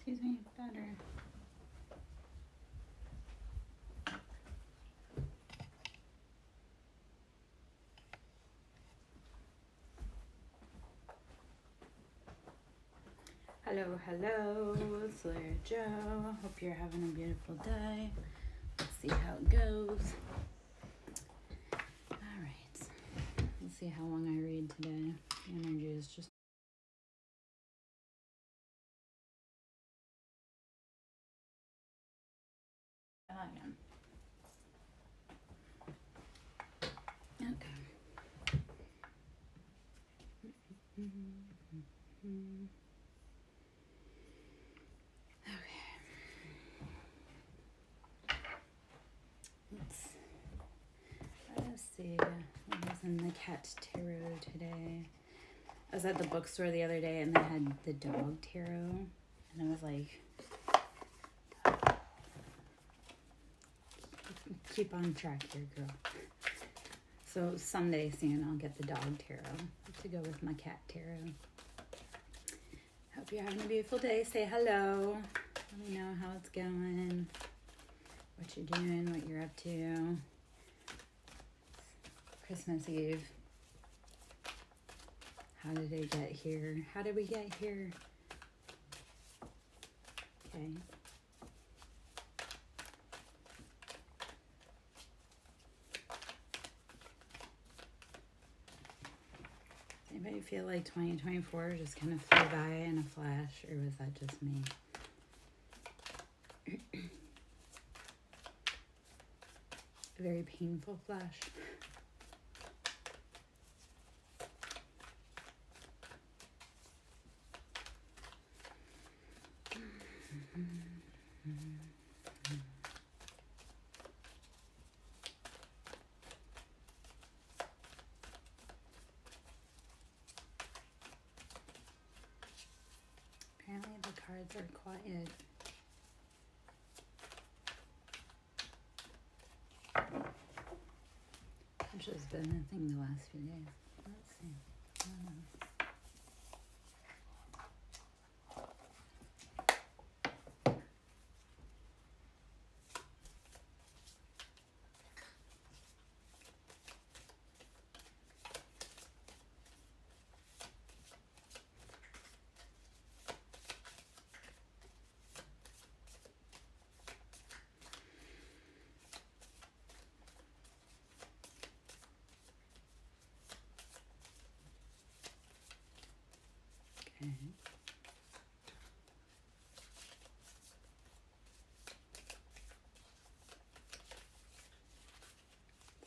Excuse me, better. Hello, it's Larry Joe. Hope you're having a beautiful day. Let's see how it goes. Alright, let's see how long I read today. The energy is just... again. Okay. Let's see. I was in the cat tarot today. I was at the bookstore the other day and they had the dog tarot. And I was like, keep on track here, girl. So someday soon I'll get the dog tarot to go with my cat tarot. Hope you're having a beautiful day. Say hello. Let me know how it's going, what you're doing, what you're up to. Christmas Eve. How did it get here? How did we get here? Okay. Anybody feel like 2024 just kind of flew by in a flash, or was that just me? A very painful flash. Apparently the cards are quiet. Which has been a thing the last few days. Let's see. I don't know. Okay.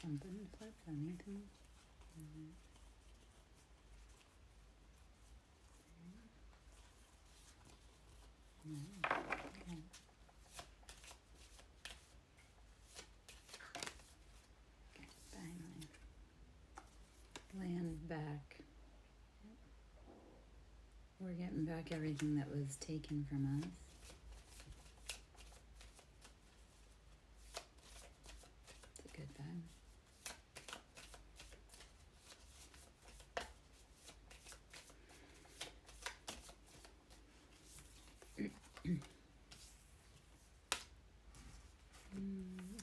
Something flip, anything? Okay. Finally. Land back. We're getting back everything that was taken from us. It's a good vibe.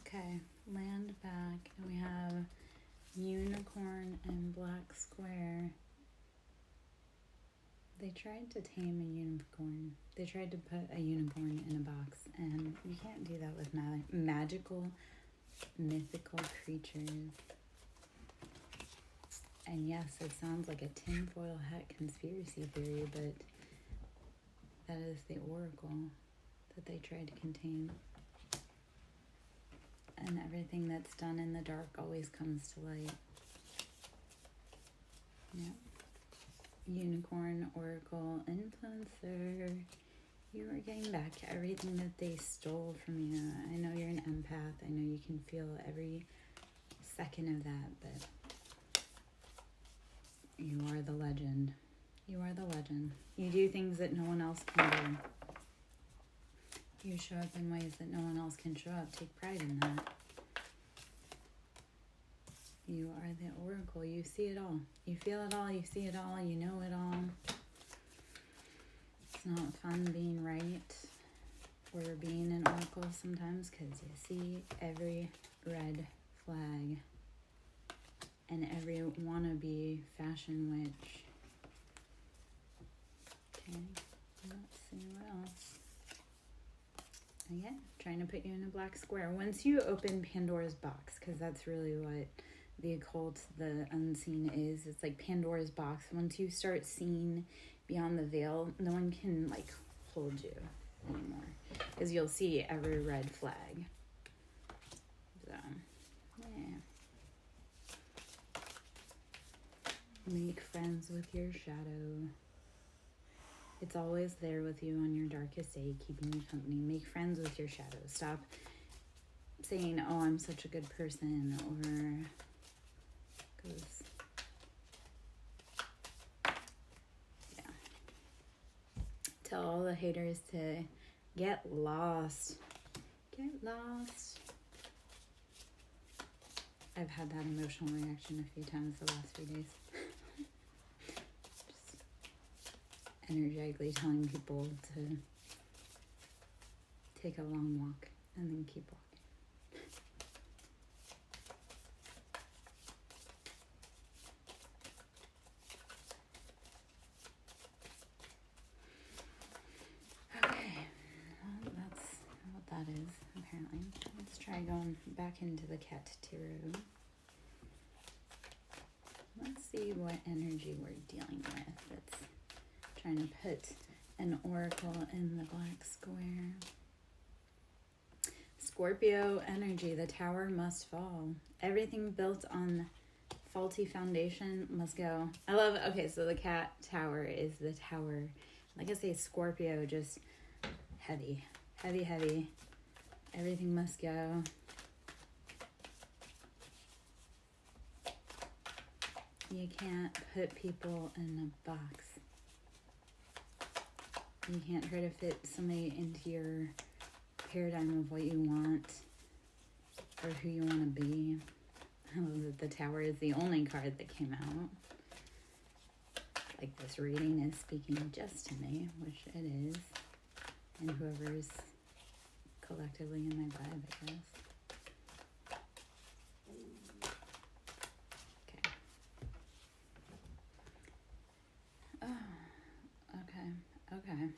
Okay, land back, and we have unicorn and black square. They tried to tame a unicorn. They tried to put a unicorn in a box, and you can't do that with magical, mythical creatures. And yes, it sounds like a tinfoil hat conspiracy theory, but that is the oracle that they tried to contain. And everything that's done in the dark always comes to light. Yep. Unicorn, oracle, influencer. You are getting back everything that they stole from you. I know you're an empath. I know you can feel every second of that, but you are the legend. You are the legend. You do things that no one else can do. You show up in ways that no one else can show up. Take pride in that. You are the oracle. You see it all. You feel it all. You see it all. You know it all. It's not fun being right or being an oracle sometimes because you see every red flag and every wannabe fashion witch. Okay, let's see what else. Again, trying to put you in a black square. Once you open Pandora's box, because that's really what the occult, the unseen is. It's like Pandora's box. Once you start seeing beyond the veil, no one can like hold you anymore because you'll see every red flag. So, yeah. Make friends with your shadow. It's always there with you on your darkest day, keeping you company. Make friends with your shadow. Stop saying, oh, I'm such a good person, or because, yeah. Tell all the haters to get lost. Get lost. I've had that emotional reaction a few times the last few days. Energetically telling people to take a long walk and then keep walking. Okay, well, that's what that is, apparently. Let's try going back into the cat tarot. Let's see what energy we're dealing with. It's trying to put an oracle in the black square. Scorpio energy, the tower must fall. Everything built on faulty foundation must go. I love, okay, so the cat tower is the tower. Like I say, Scorpio, just heavy, heavy, heavy. Everything must go. You can't put people in a box. You can't try to fit somebody into your paradigm of what you want or who you want to be. I love that the tower is the only card that came out. Like this reading is speaking just to me, which it is. And whoever's collectively in my vibe, I guess. Okay. Oh, okay.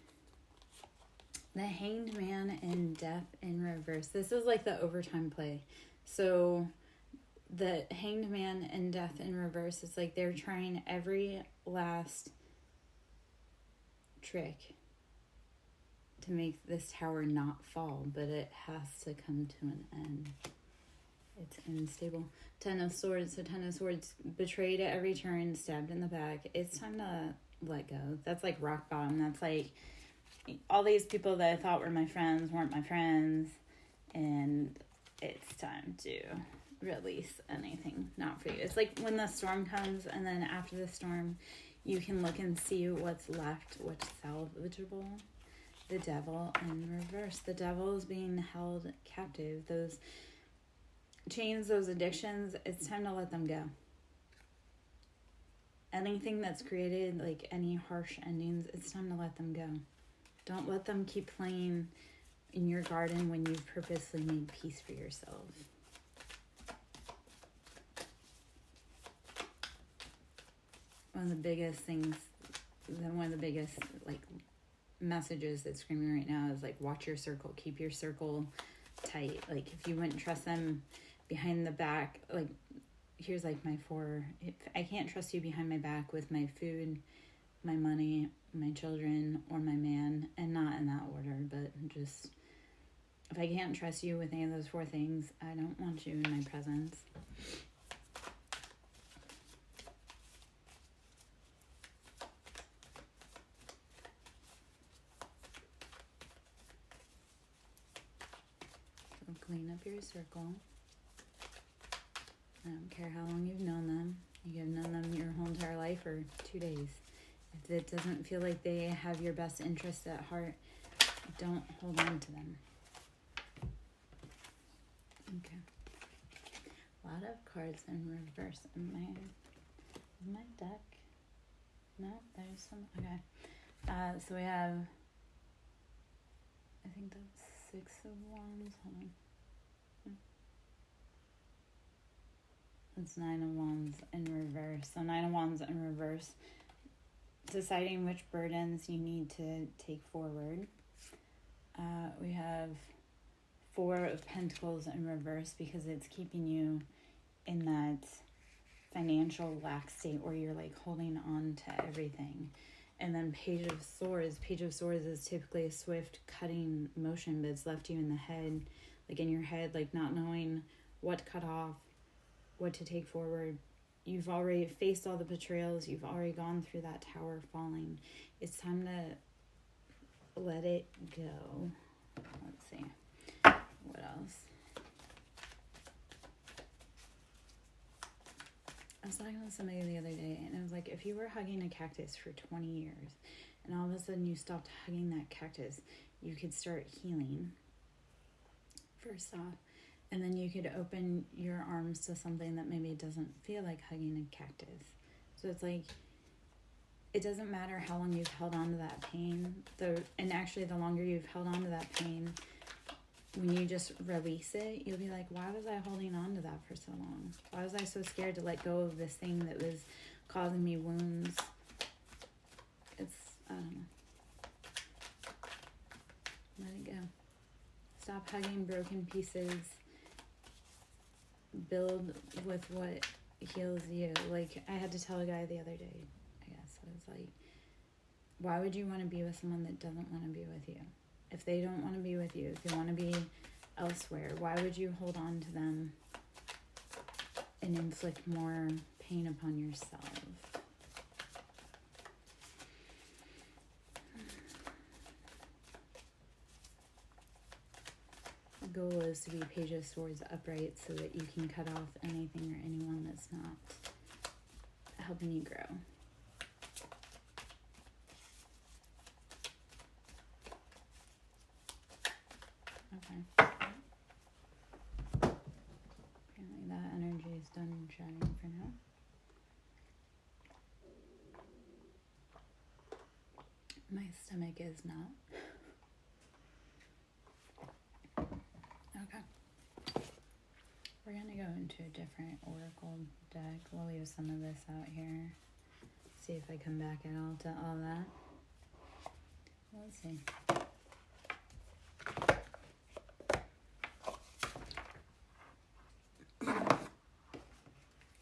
The Hanged Man and Death in Reverse. This is like the overtime play. So the Hanged Man and Death in Reverse is like they're trying every last trick to make this tower not fall, but it has to come to an end. It's unstable. Ten of Swords. So Ten of Swords, betrayed at every turn, stabbed in the back. It's time to let go. That's like rock bottom. That's like all these people that I thought were my friends weren't my friends, and it's time to release anything not for you. It's like when the storm comes, and then after the storm, you can look and see what's left, what's salvageable. The Devil in Reverse. The devil is being held captive. Those chains, those addictions, it's time to let them go. Anything that's created, like any harsh endings, it's time to let them go. Don't let them keep playing in your garden when you've purposely made peace for yourself. One of the biggest things, one of the biggest like messages that's screaming right now is like, watch your circle, keep your circle tight. Like if you wouldn't trust them behind the back, like here's like my 4, if I can't trust you behind my back with my food, my money, my children, or my man, and not in that order, but just if I can't trust you with any of those 4 things, I don't want you in my presence. So clean up your circle. I don't care how long you've known them. You've known them your whole entire life or 2 days. If it doesn't feel like they have your best interest at heart, don't hold on to them. Okay. A lot of cards in reverse in my deck. No, there's some. Okay. So we have, I think that's 6 of Wands. Hold on. It's 9 of Wands in reverse. So 9 of Wands in reverse. Deciding which burdens you need to take forward. We have 4 of Pentacles in reverse because it's keeping you in that financial lack state where you're like holding on to everything. And then Page of Swords. Page of Swords is typically a swift cutting motion, but it's left you in the head, like in your head, like not knowing what to cut off, what to take forward. You've already faced all the betrayals. You've already gone through that tower falling. It's time to let it go. Let's see. What else? I was talking to somebody the other day, and I was like, if you were hugging a cactus for 20 years, and all of a sudden you stopped hugging that cactus, you could start healing, first off. And then you could open your arms to something that maybe doesn't feel like hugging a cactus. So it's like, it doesn't matter how long you've held on to that pain. And actually, the longer you've held on to that pain, when you just release it, you'll be like, why was I holding on to that for so long? Why was I so scared to let go of this thing that was causing me wounds? It's, I don't know. Let it go. Stop hugging broken pieces. Build with what heals you. Like, I had to tell a guy the other day, I guess. I was like, why would you want to be with someone that doesn't want to be with you? If they don't want to be with you, if they want to be elsewhere, why would you hold on to them and inflict more pain upon yourself? The goal is to be Page of Swords upright so that you can cut off anything or anyone that's not helping you grow. Okay. Apparently that energy is done shining for now. My stomach is not. Okay. We're going to go into a different oracle deck. We'll leave some of this out here. See if I come back at all to all that. Let's see.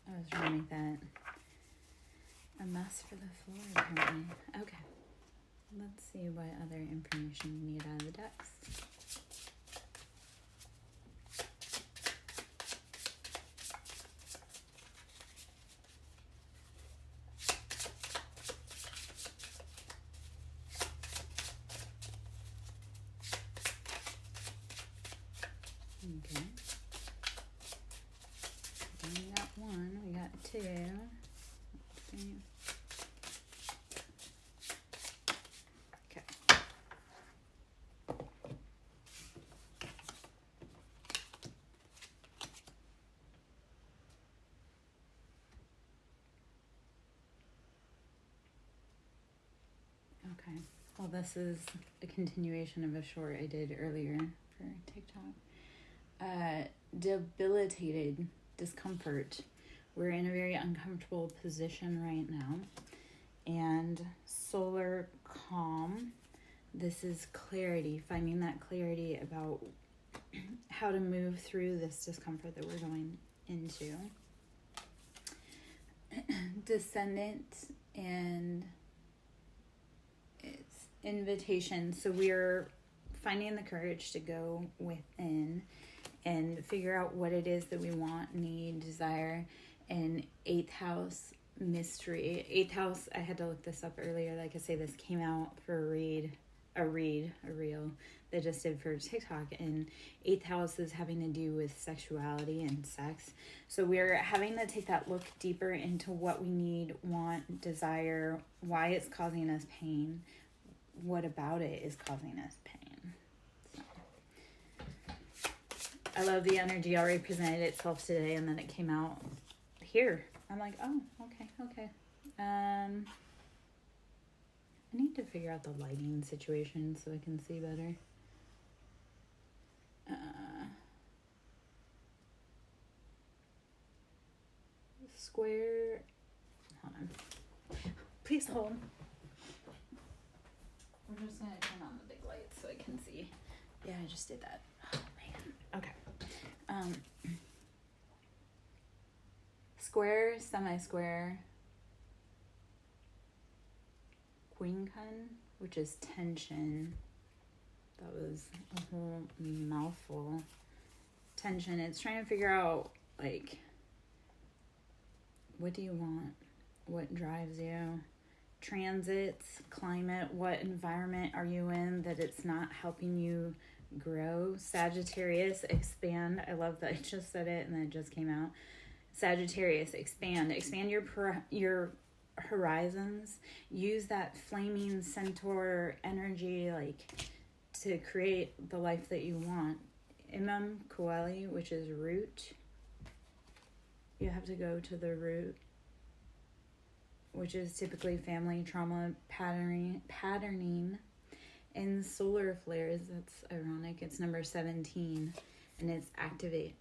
I was trying to make that a mess for the floor, apparently. Okay. Let's see what other information you need out of the decks. Okay. We got 1, we got 2. Let's see. Okay. Okay. Well, this is a continuation of a short I did earlier for TikTok. Debilitated discomfort. We're in a very uncomfortable position right now. And solar calm. This is clarity, finding that clarity about how to move through this discomfort that we're going into. Descendant and it's invitation. So we're finding the courage to go within and figure out what it is that we want, need, desire. And 8th house mystery. 8th house, I had to look this up earlier. Like I say, this came out for a reel they just did for TikTok. And 8th house is having to do with sexuality and sex. So we're having to take that look deeper into what we need, want, desire, why it's causing us pain, what about it is causing us pain. I love the energy already presented itself today, and then it came out here. I'm like, oh, okay. I need to figure out the lighting situation so I can see better. Square. Hold on. Please hold. We're just gonna turn on the big lights so I can see. Yeah, I just did that. Oh man. Okay. Square, semi-square, Queencun, which is tension. That was a whole mouthful. Tension. It's trying to figure out, like, what do you want? What drives you? Transits, climate, what environment are you in that it's not helping you grow? Sagittarius, expand. I love that I just said it and then it just came out. Sagittarius, expand your horizons. Use that flaming centaur energy, like, to create the life that you want. Imam Coeli, which is root. You have to go to the root, which is typically family trauma patterning. And solar flares, that's ironic. It's number 17, and it's activate.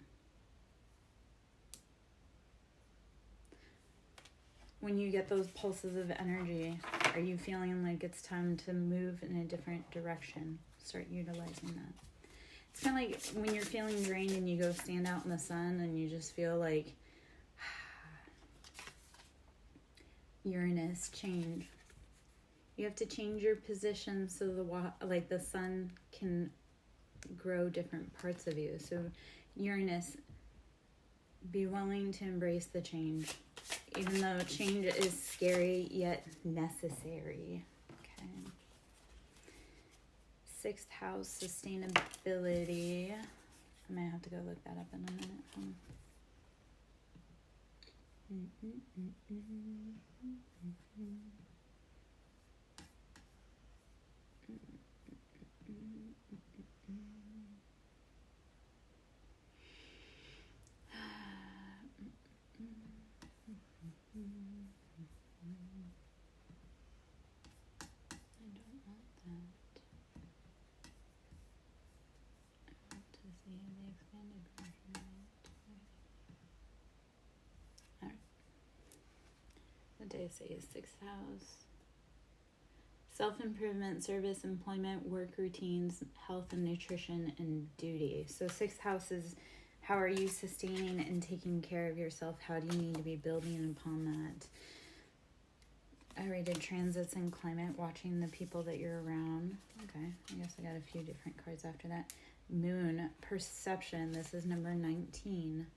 When you get those pulses of energy, are you feeling like it's time to move in a different direction? Start utilizing that. It's kind of like when you're feeling drained and you go stand out in the sun and you just feel like Uranus, change. You have to change your position so the sun can grow different parts of you. So Uranus, be willing to embrace the change. Even though change is scary, yet necessary. Okay. 6th house, sustainability. I might have to go look that up in a minute. Day say is 6th house. Self-improvement, service, employment, work routines, health and nutrition, and duty. So 6th house is how are you sustaining and taking care of yourself? How do you need to be building upon that? I rated transits and climate, watching the people that you're around. Okay, I guess I got a few different cards after that. Moon, perception. This is number 19.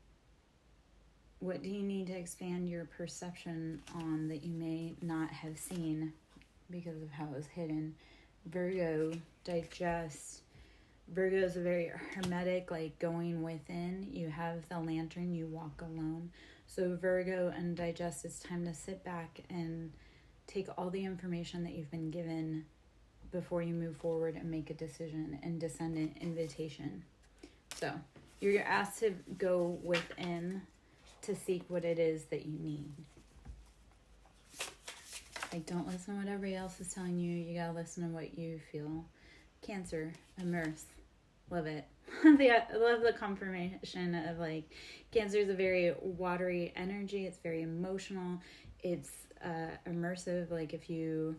What do you need to expand your perception on that you may not have seen because of how it was hidden? Virgo, digest. Virgo is a very hermetic, like going within. You have the lantern, you walk alone. So Virgo and digest, it's time to sit back and take all the information that you've been given before you move forward and make a decision and descend an invitation. So you're asked to go within to seek what it is that you need. Like, don't listen to what everybody else is telling you. You gotta listen to what you feel. Cancer, immerse. Love it. I love the confirmation of, like, Cancer is a very watery energy. It's very emotional. It's immersive. Like, if you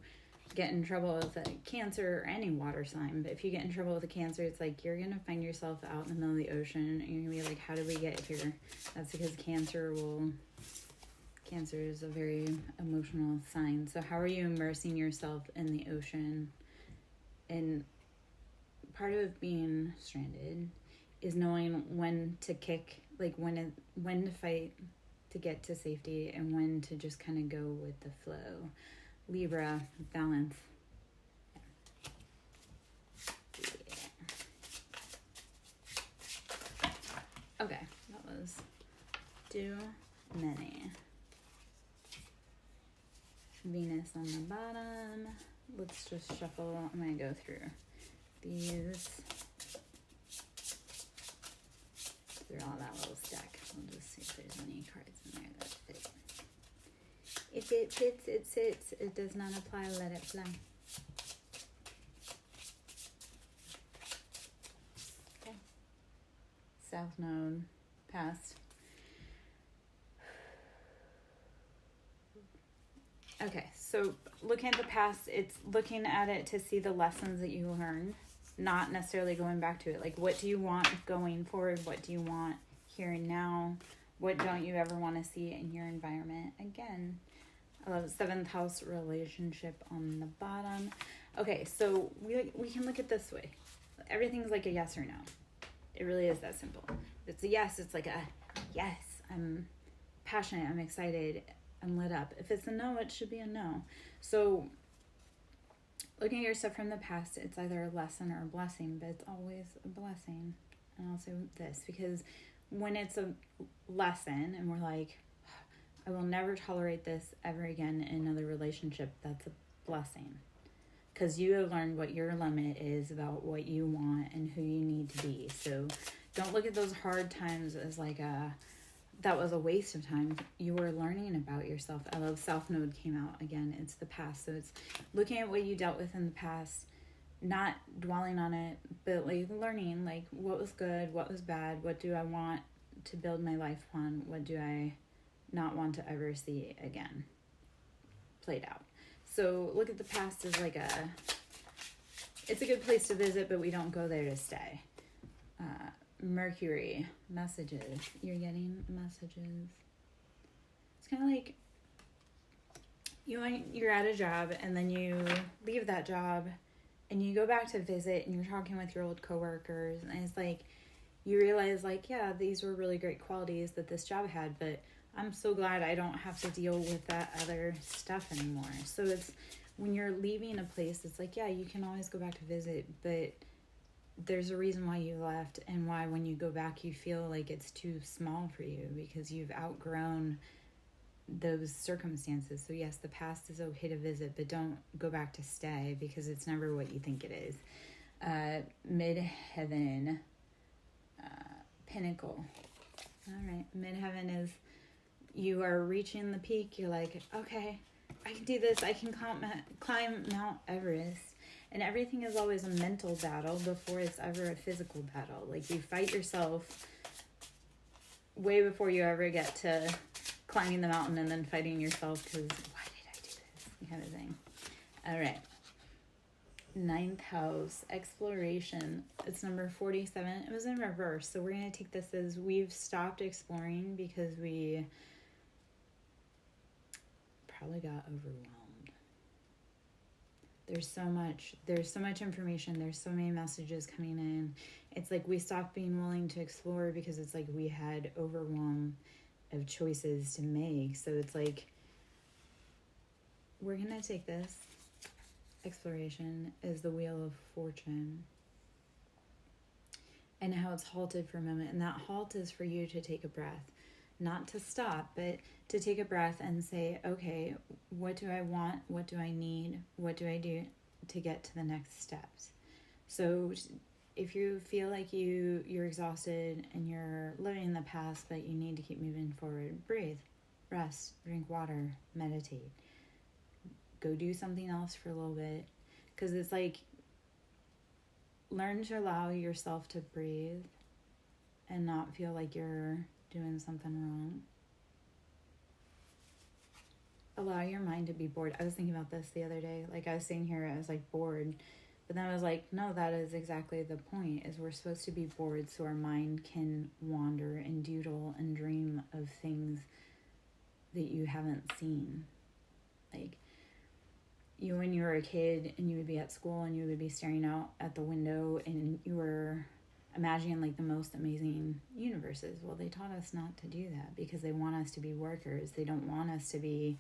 get in trouble with a Cancer or any water sign, but if you get in trouble with a Cancer, it's like you're gonna find yourself out in the middle of the ocean and you're gonna be like, how did we get here? That's because Cancer is a very emotional sign. So how are you immersing yourself in the ocean? And part of being stranded is knowing when to kick, like when to fight to get to safety and when to just kind of go with the flow. Libra, balance. Yeah. Okay, that was too many. Venus on the bottom. Let's just shuffle. I'm going to go through these. Through all that little stack. We'll just see if there's any cards in there that fit. If it fits, it sits. It does not apply, let it fly. South Node, past. Okay, so looking at the past, it's looking at it to see the lessons that you learned, not necessarily going back to it. Like, what do you want going forward? What do you want here and now? What don't you ever want to see in your environment again? I love 7th house relationship on the bottom. Okay, so we can look at this way. Everything's like a yes or no. It really is that simple. If it's a yes, it's like a yes. I'm passionate. I'm excited. I'm lit up. If it's a no, it should be a no. So looking at your stuff from the past, it's either a lesson or a blessing, but it's always a blessing. And I'll say this, because when it's a lesson and we're like, I will never tolerate this ever again in another relationship, that's a blessing. Because you have learned what your limit is about what you want and who you need to be. So don't look at those hard times as like that was a waste of time. You were learning about yourself. I love South Node came out again. It's the past. So it's looking at what you dealt with in the past, not dwelling on it, but like learning like what was good, what was bad, what do I want to build my life on, what do I not want to ever see again played out. So look at the past as like it's a good place to visit, but we don't go there to stay. Mercury, messages. You're getting messages. It's kind of like you're at a job and then you leave that job and you go back to visit and you're talking with your old coworkers and it's like you realize like, yeah, these were really great qualities that this job had, but I'm so glad I don't have to deal with that other stuff anymore. So it's when you're leaving a place, it's like, yeah, you can always go back to visit, but there's a reason why you left and why when you go back you feel like it's too small for you because you've outgrown those circumstances. So yes, the past is okay to visit, but don't go back to stay because it's never what you think it is. Midheaven, pinnacle. All right, midheaven is you are reaching the peak. You're like, okay, I can do this. I can climb Mount Everest. And everything is always a mental battle before it's ever a physical battle. Like you fight yourself way before you ever get to climbing the mountain and then fighting yourself because why did I do this kind of thing. All right. 9th house, exploration. It's number 47. It was in reverse. So we're going to take this as we've stopped exploring because we probably got overwhelmed. There's so much information. There's so many messages coming in. It's like we stopped being willing to explore because it's like we had overwhelm of choices to make. So it's like we're going to take this exploration as the Wheel of Fortune and how it's halted for a moment. And that halt is for you to take a breath, not to stop, but to take a breath and say, okay, what do I want? What do I need? What do I do to get to the next steps? So if you feel like you're exhausted and you're living in the past, but you need to keep moving forward, breathe, rest, drink water, meditate. Go do something else for a little bit. Because it's like, learn to allow yourself to breathe and not feel like you're doing something wrong. Allow your mind to be bored. I was thinking about this the other day. Like I was sitting here, I was like bored. But then I was like, no, that is exactly the point, is we're supposed to be bored so our mind can wander and doodle and dream of things that you haven't seen. Like you when you were a kid and you would be at school and you would be staring out at the window and you were imagining like the most amazing universes. Well, they taught us not to do that because they want us to be workers. They don't want us to be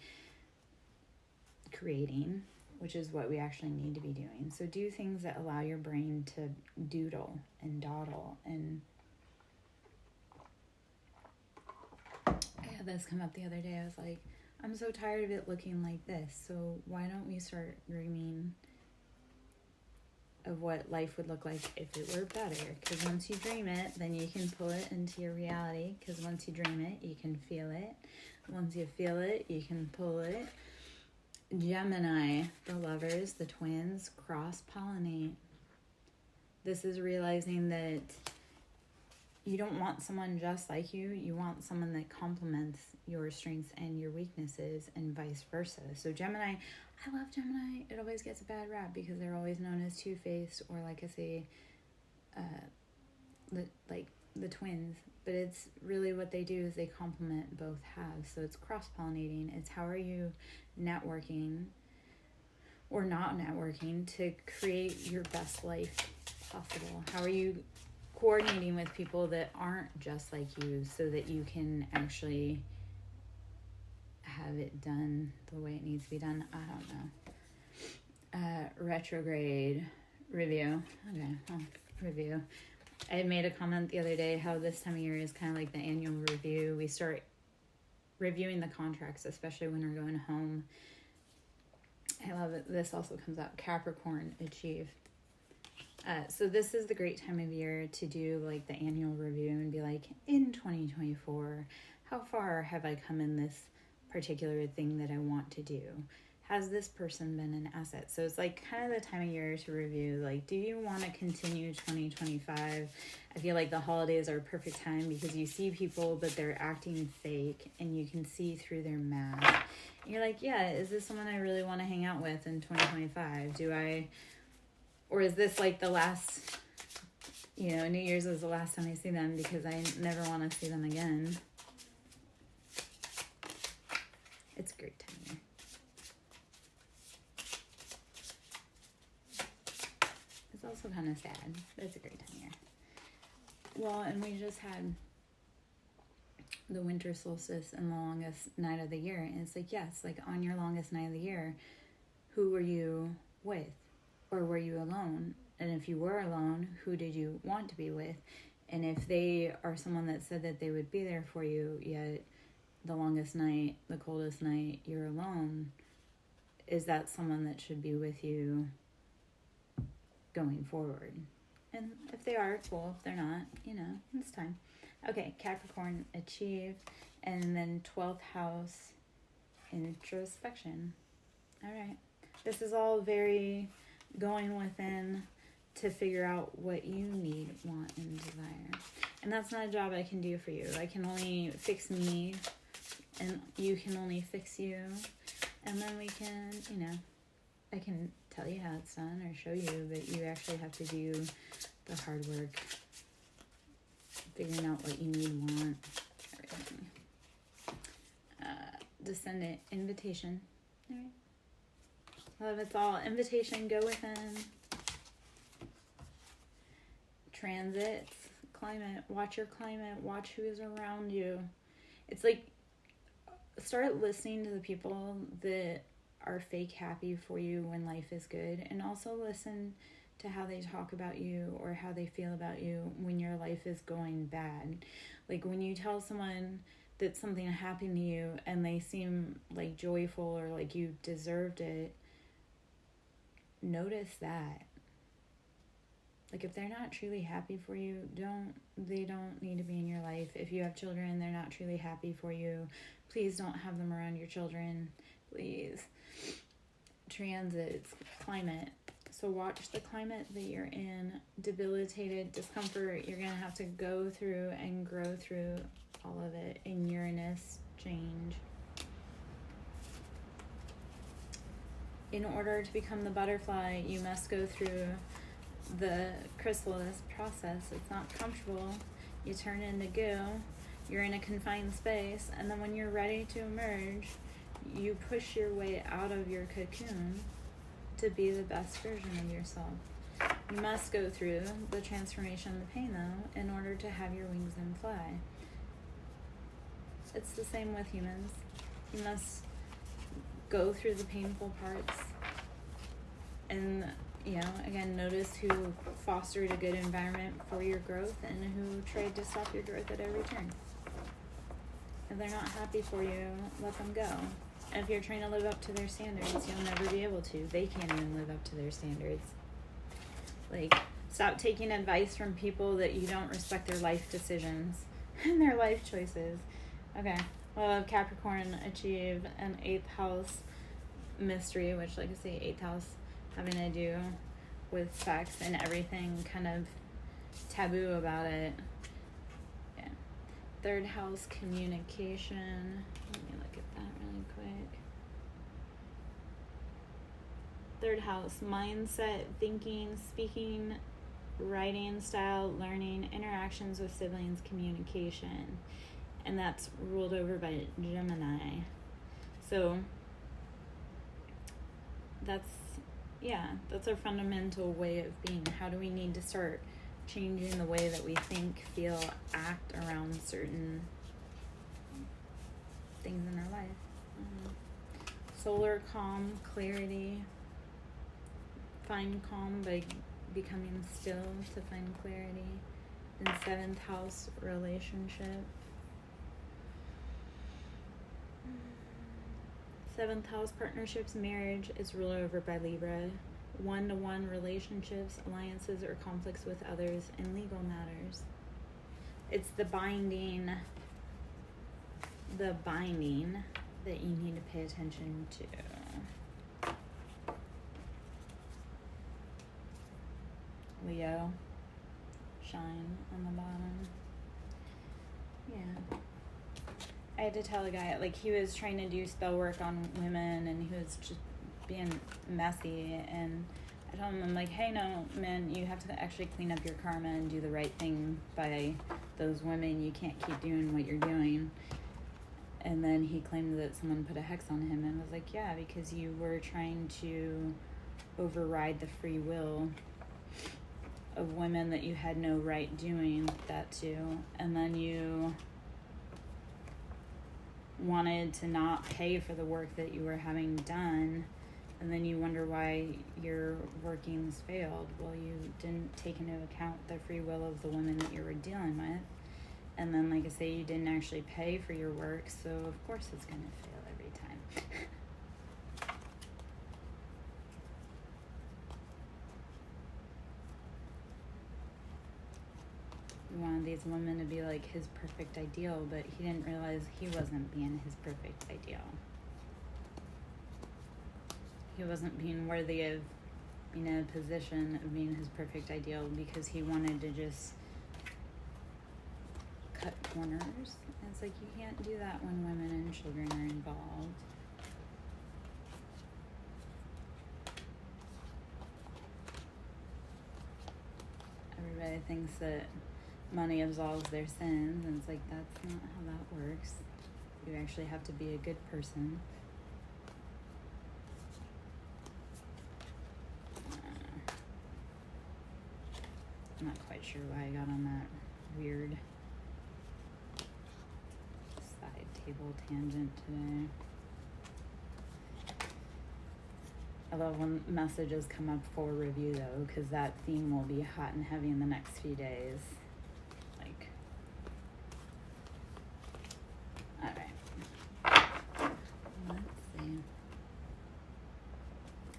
creating, which is what we actually need to be doing. So do things that allow your brain to doodle and dawdle. And I had this come up the other day. I was like, I'm so tired of it looking like this. So why don't we start dreaming of what life would look like if it were better? Because once you dream it, then you can pull it into your reality. Because once you dream it, you can feel it. Once you feel it, you can pull it. Gemini, the lovers, the twins, cross-pollinate. This is realizing that you don't want someone just like you. You want someone that complements your strengths and your weaknesses and vice versa. So Gemini, I love Gemini. It always gets a bad rap because they're always known as two-faced, or like I say, the twins. But it's really what they do is they complement both halves. So it's cross-pollinating. It's how are you networking or not networking to create your best life possible? How are you coordinating with people that aren't just like you so that you can actually have it done the way it needs to be done? I don't know. Retrograde review. Okay, well, review. I made a comment the other day how this time of year is kind of like the annual review. We start reviewing the contracts, especially when we're going home. I love it. This also comes out Capricorn, achieve. So this is the great time of year to do like the annual review and be like, in 2024, how far have I come in this particular thing that I want to do? Has this person been an asset? So it's like kind of the time of year to review, like, do you want to continue 2025? I feel like the holidays are a perfect time because you see people, but they're acting fake and you can see through their mask. And you're like, yeah, is this someone I really want to hang out with in 2025? Or is this like the last, New Year's is the last time I see them because I never want to see them again. It's a great time of year. It's also kind of sad, but it's a great time of year. Well, and we just had the winter solstice and the longest night of the year. And it's like, yes, like on your longest night of the year, who were you with? Or were you alone? And if you were alone, who did you want to be with? And if they are someone that said that they would be there for you, yet the longest night, the coldest night, you're alone, is that someone that should be with you going forward? And if they are, cool. If they're not, it's time. Okay, Capricorn, achieve. And then 12th house, introspection. All right. This is all very going within to figure out what you need, want, and desire. And that's not a job I can do for you. I can only fix me, and you can only fix you. And then we can, I can tell you how it's done or show you, but you actually have to do the hard work, figuring out what you need, want, everything. Descendant, invitation. All right. Love, it's all invitation, go within. Transits, climate, watch your climate, watch who is around you. It's like, start listening to the people that are fake happy for you when life is good, and also listen to how they talk about you or how they feel about you when your life is going bad. Like when you tell someone that something happened to you and they seem like joyful or like you deserved it, notice that. Like if they're not truly happy for you, they don't need to be in your life. If you have children, they're not truly happy for you, please don't have them around your children, please. Transits, climate. So watch the climate that you're in. Debilitated, discomfort, you're going to have to go through and grow through all of it. In Uranus, change. In order to become the butterfly, you must go through the chrysalis process. It's not comfortable. You turn into goo. You're in a confined space. And then when you're ready to emerge, you push your way out of your cocoon to be the best version of yourself. You must go through the transformation, the pain, though, in order to have your wings and fly. It's the same with humans. You must go through the painful parts and, again, notice who fostered a good environment for your growth and who tried to stop your growth at every turn. If they're not happy for you, let them go. And if you're trying to live up to their standards, you'll never be able to. They can't even live up to their standards. Like, stop taking advice from people that you don't respect their life decisions and their life choices. Okay. Well, Capricorn, achieve an 8th house mystery, which, like I say, 8th house having to do with sex and everything kind of taboo about it. Third house, communication. Let me look at that really quick. Third house, mindset, thinking, speaking, writing style, learning, interactions with siblings, communication. And that's ruled over by Gemini. So that's our fundamental way of being. How do we need to start changing the way that we think, feel, act around certain things in our life? Solar calm, clarity. Find calm by becoming still to find clarity. In 7th house, relationship. 7th house, partnerships, marriage is ruled over by Libra. One-to-one relationships, alliances, or conflicts with others, and legal matters. It's the binding that you need to pay attention to. Leo, shine on the bottom. Yeah. I had to tell a guy, like, he was trying to do spell work on women, and he was just being messy, and I told him, I'm like, hey, no, man, you have to actually clean up your karma and do the right thing by those women. You can't keep doing what you're doing. And then he claimed that someone put a hex on him, and I was like, yeah, because you were trying to override the free will of women that you had no right doing that to, and then you wanted to not pay for the work that you were having done, and then you wonder why your workings failed. Well, you didn't take into account the free will of the women that you were dealing with, and then, like I say, you didn't actually pay for your work, so of course it's going to fail every time. He wanted these women to be like his perfect ideal, but he didn't realize he wasn't being his perfect ideal. He wasn't being worthy of being in a position of being his perfect ideal because he wanted to just cut corners. And it's like, you can't do that when women and children are involved. Everybody thinks that money absolves their sins, and it's like, that's not how that works. You actually have to be a good person. I'm not quite sure why I got on that weird side table tangent today. I love when messages come up for review, though, because that theme will be hot and heavy in the next few days. Like, all right. Let's see.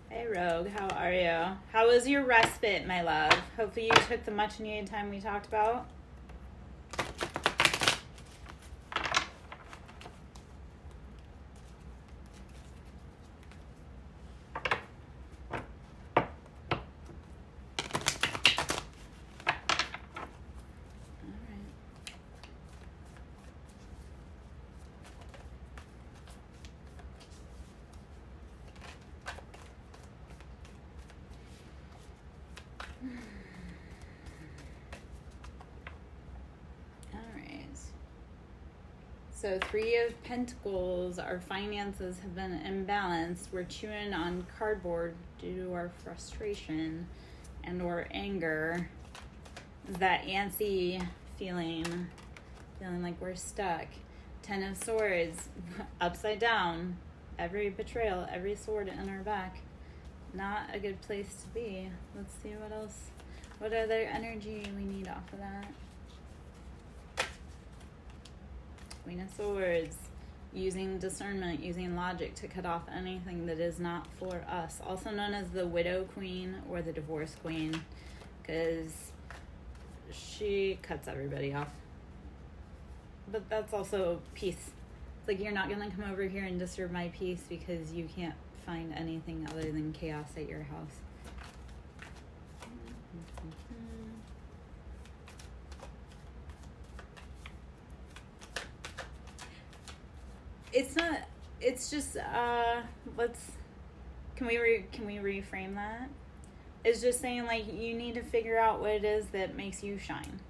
Hey, Rogue, how are you? How was your respite, my love? Hopefully you took the much needed time we talked about. So 3 of Pentacles, our finances have been imbalanced. We're chewing on cardboard due to our frustration and or anger. That antsy feeling like we're stuck. 10 of Swords, upside down. Every betrayal, every sword in our back. Not a good place to be. Let's see what else. What other energy we need off of that? Queen of Swords, using discernment, using logic to cut off anything that is not for us. Also known as the Widow Queen or the Divorce Queen, because she cuts everybody off. But that's also peace. It's like, you're not going to come over here and disturb my peace because you can't find anything other than chaos at your house. it's just, can we reframe that? It's just saying, like, you need to figure out what it is that makes you shine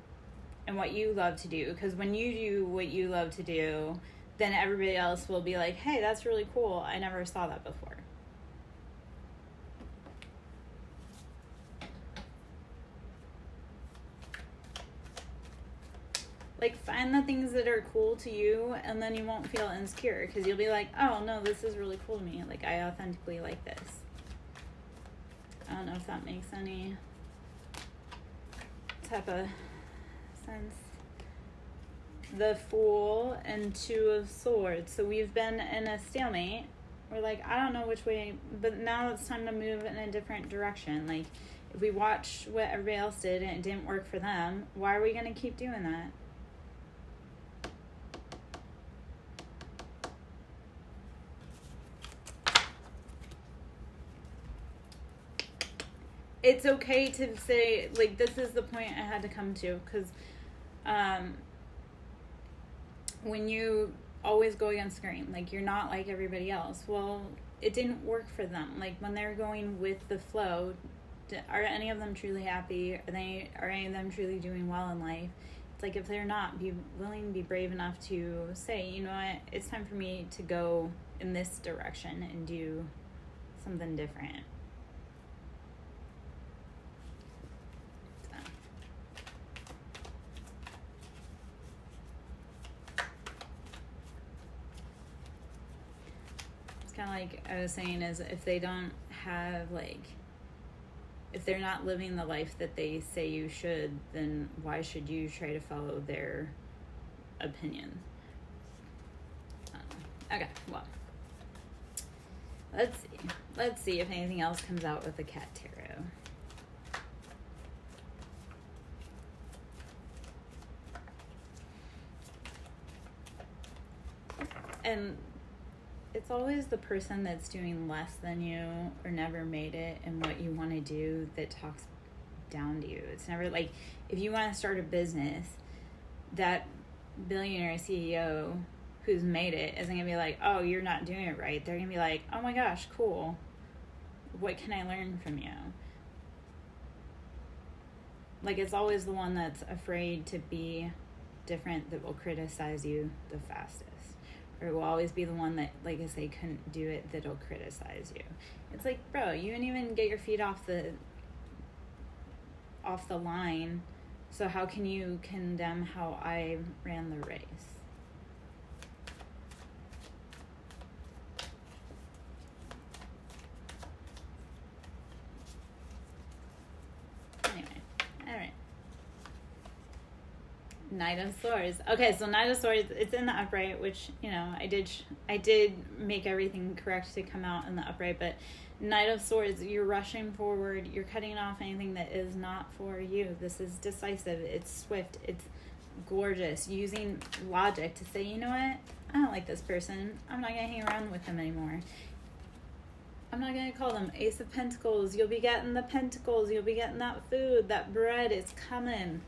and what you love to do. Because when you do what you love to do, then everybody else will be like, hey, that's really cool. I never saw that before. Like, find the things that are cool to you, and then you won't feel insecure, because you'll be like, oh, no, this is really cool to me. Like, I authentically like this. I don't know if that makes any type of sense. The Fool and Two of Swords. So we've been in a stalemate. We're like, I don't know which way, but now it's time to move in a different direction. Like, if we watch what everybody else did and it didn't work for them, why are we going to keep doing that? It's okay to say, like, this is the point I had to come to, because when you always go against the grain, like, you're not like everybody else. Well, it didn't work for them. Like, when they're going with the flow, are any of them truly happy? Are any of them truly doing well in life? It's like, if they're not, be willing to be brave enough to say, you know what, it's time for me to go in this direction and do something different. Kind of like I was saying, is if they don't have, like, if they're not living the life that they say you should, then why should you try to follow their opinions? Okay, well, let's see if anything else comes out with the Cat Tarot. And it's always the person that's doing less than you or never made it in what you want to do that talks down to you. It's never like, if you want to start a business, that billionaire CEO who's made it isn't going to be like, oh, you're not doing it right. They're going to be like, oh my gosh, cool. What can I learn from you? Like, it's always the one that's afraid to be different that will criticize you the fastest. Or will always be the one that, like I say, couldn't do it, that'll criticize you. It's like, bro, you didn't even get your feet off the line, so how can you condemn how I ran the race? Anyway, all right. Knight of Swords. Okay, so Knight of Swords, it's in the upright, which, you know, I did make everything correct to come out in the upright, but Knight of Swords, you're rushing forward, you're cutting off anything that is not for you. This is decisive, it's swift, it's gorgeous, using logic to say, you know what, I don't like this person, I'm not going to hang around with them anymore. I'm not going to call them Ace of Pentacles. You'll be getting the pentacles, you'll be getting that food, that bread, it's coming.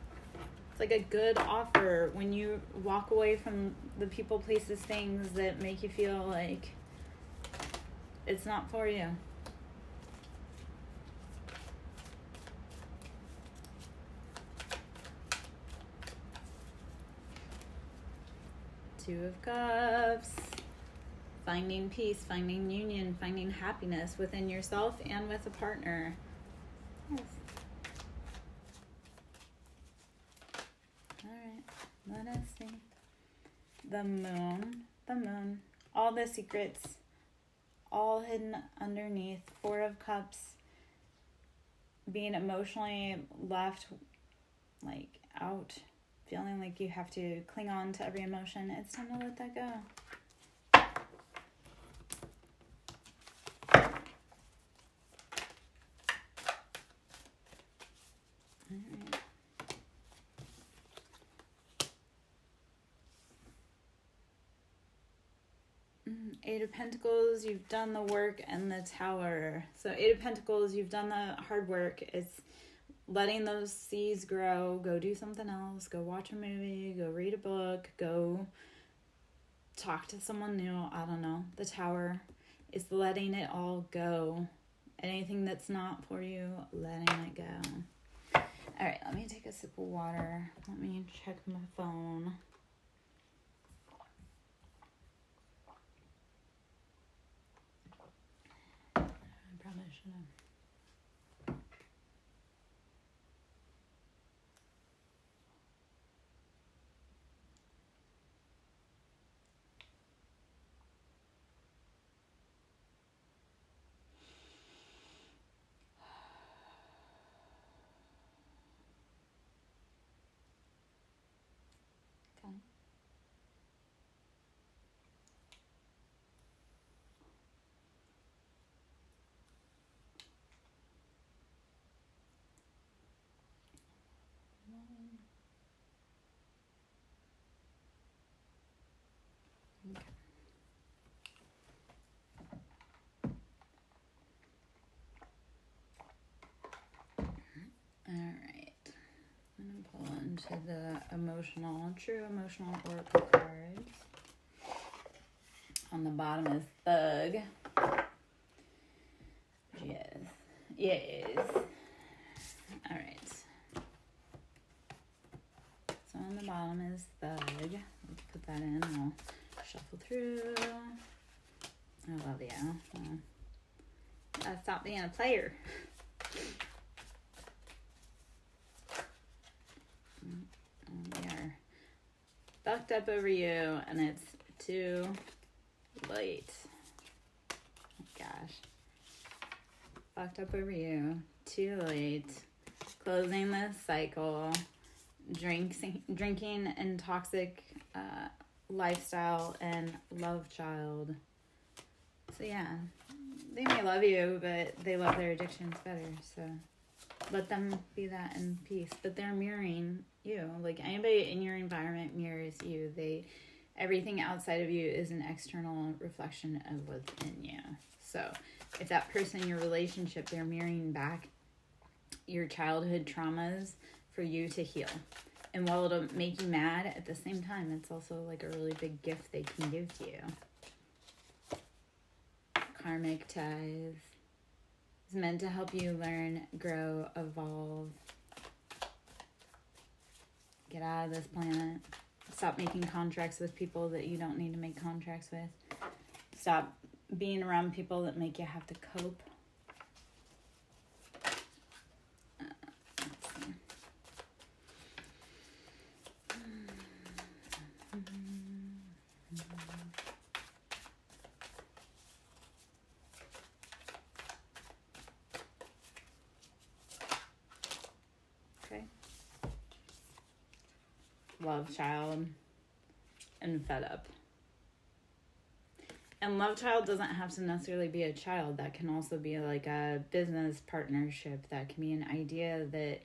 It's like a good offer when you walk away from the people, places, things that make you feel like it's not for you. Two of Cups. Finding peace, finding union, finding happiness within yourself and with a partner. Yes. Let us see. The moon, all the secrets, all hidden underneath. Four of Cups, being emotionally left, like, out, feeling like you have to cling on to every emotion. It's time to let that go. All right. Eight of Pentacles, you've done the work, and the Tower. So Eight of Pentacles, you've done the hard work. It's letting those seeds grow. Go do something else. Go watch a movie. Go read a book. Go talk to someone new. I don't know. The Tower is letting it all go. Anything that's not for you, letting it go. All right, let me take a sip of water. Let me check my phone. I probably should have. All right. I'm going to pull into the true emotional oracle cards. On the bottom is Thug. Yes. Yes. All right. So on the bottom is Thug. Let's put that in. I'll shuffle through. I love you. Stop being a player. We are fucked up over you, and it's too late. Oh gosh. Fucked up over you. Too late. Closing this cycle. Drinking and toxic lifestyle and love child. So yeah, they may love you, but they love their addictions better. So let them be that in peace. But they're mirroring you. Like anybody in your environment mirrors you. Everything outside of you is an external reflection of what's in you. So if that person in your relationship, they're mirroring back your childhood traumas for you to heal. And while it'll make you mad, at the same time, it's also like a really big gift they can give to you. Karmic ties. It's meant to help you learn, grow, evolve. Get out of this planet. Stop making contracts with people that you don't need to make contracts with. Stop being around people that make you have to cope. Okay. Love child and fed up. And love child doesn't have to necessarily be a child. That can also be like a business partnership. That can be an idea that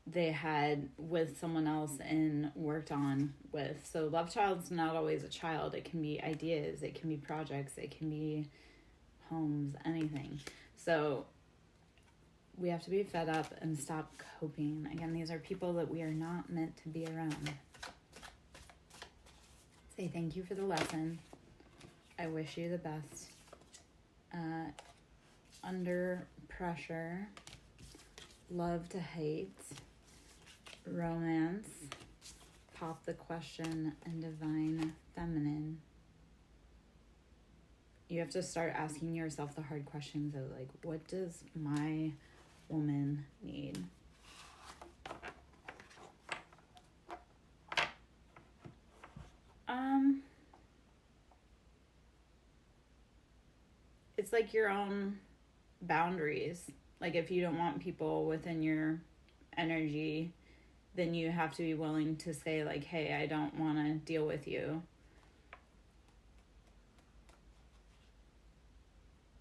they had with someone else and worked on with. So love child's not always a child. It can be ideas. It can be projects. It can be homes, anything. So we have to be fed up and stop coping. Again, these are people that we are not meant to be around. Say thank you for the lesson. I wish you the best. Under pressure, love to hate, romance, pop the question, and divine feminine. You have to start asking yourself the hard questions of like, what does my woman need? It's like your own boundaries. Like if you don't want people within your energy, then you have to be willing to say like, hey, I don't want to deal with you.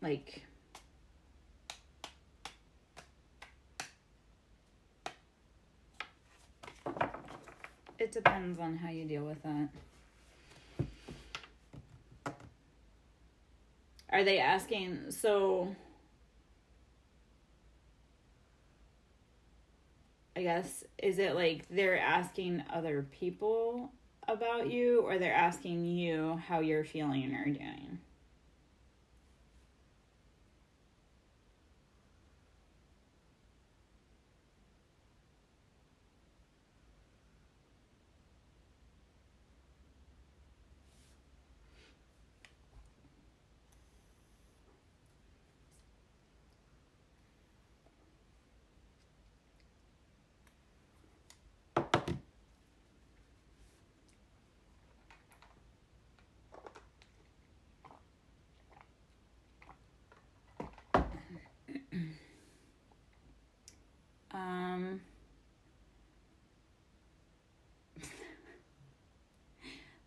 Like, it depends on how you deal with that. Are they asking, so I guess, is it like they're asking other people about you, or they're asking you how you're feeling or doing.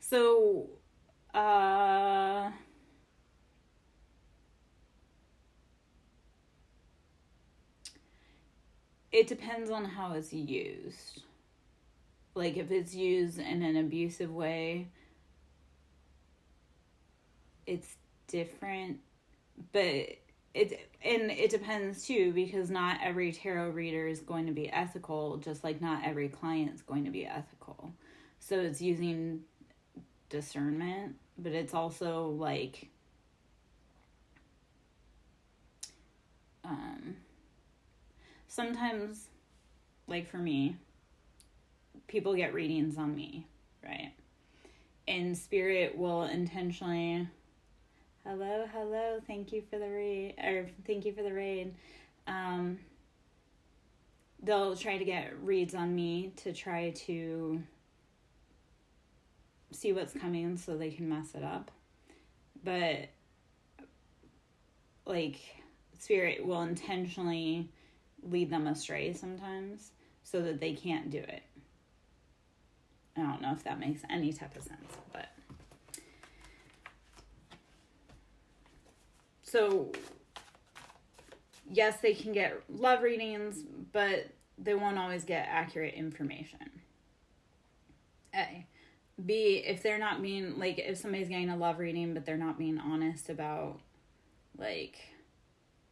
So, it depends on how it's used. Like, if it's used in an abusive way, it's different. But it depends too, because not every tarot reader is going to be ethical, just like not every client is going to be ethical. So it's using discernment, but it's also like sometimes, like for me, people get readings on me, right? And spirit will intentionally, hello, thank you for the raid, they'll try to get reads on me to try to see what's coming so they can mess it up. But like, spirit will intentionally lead them astray sometimes so that they can't do it. I don't know if that makes any type of sense, but so yes, they can get love readings, but they won't always get accurate information. A. B, if they're not being, like, if somebody's getting a love reading, but they're not being honest about, like,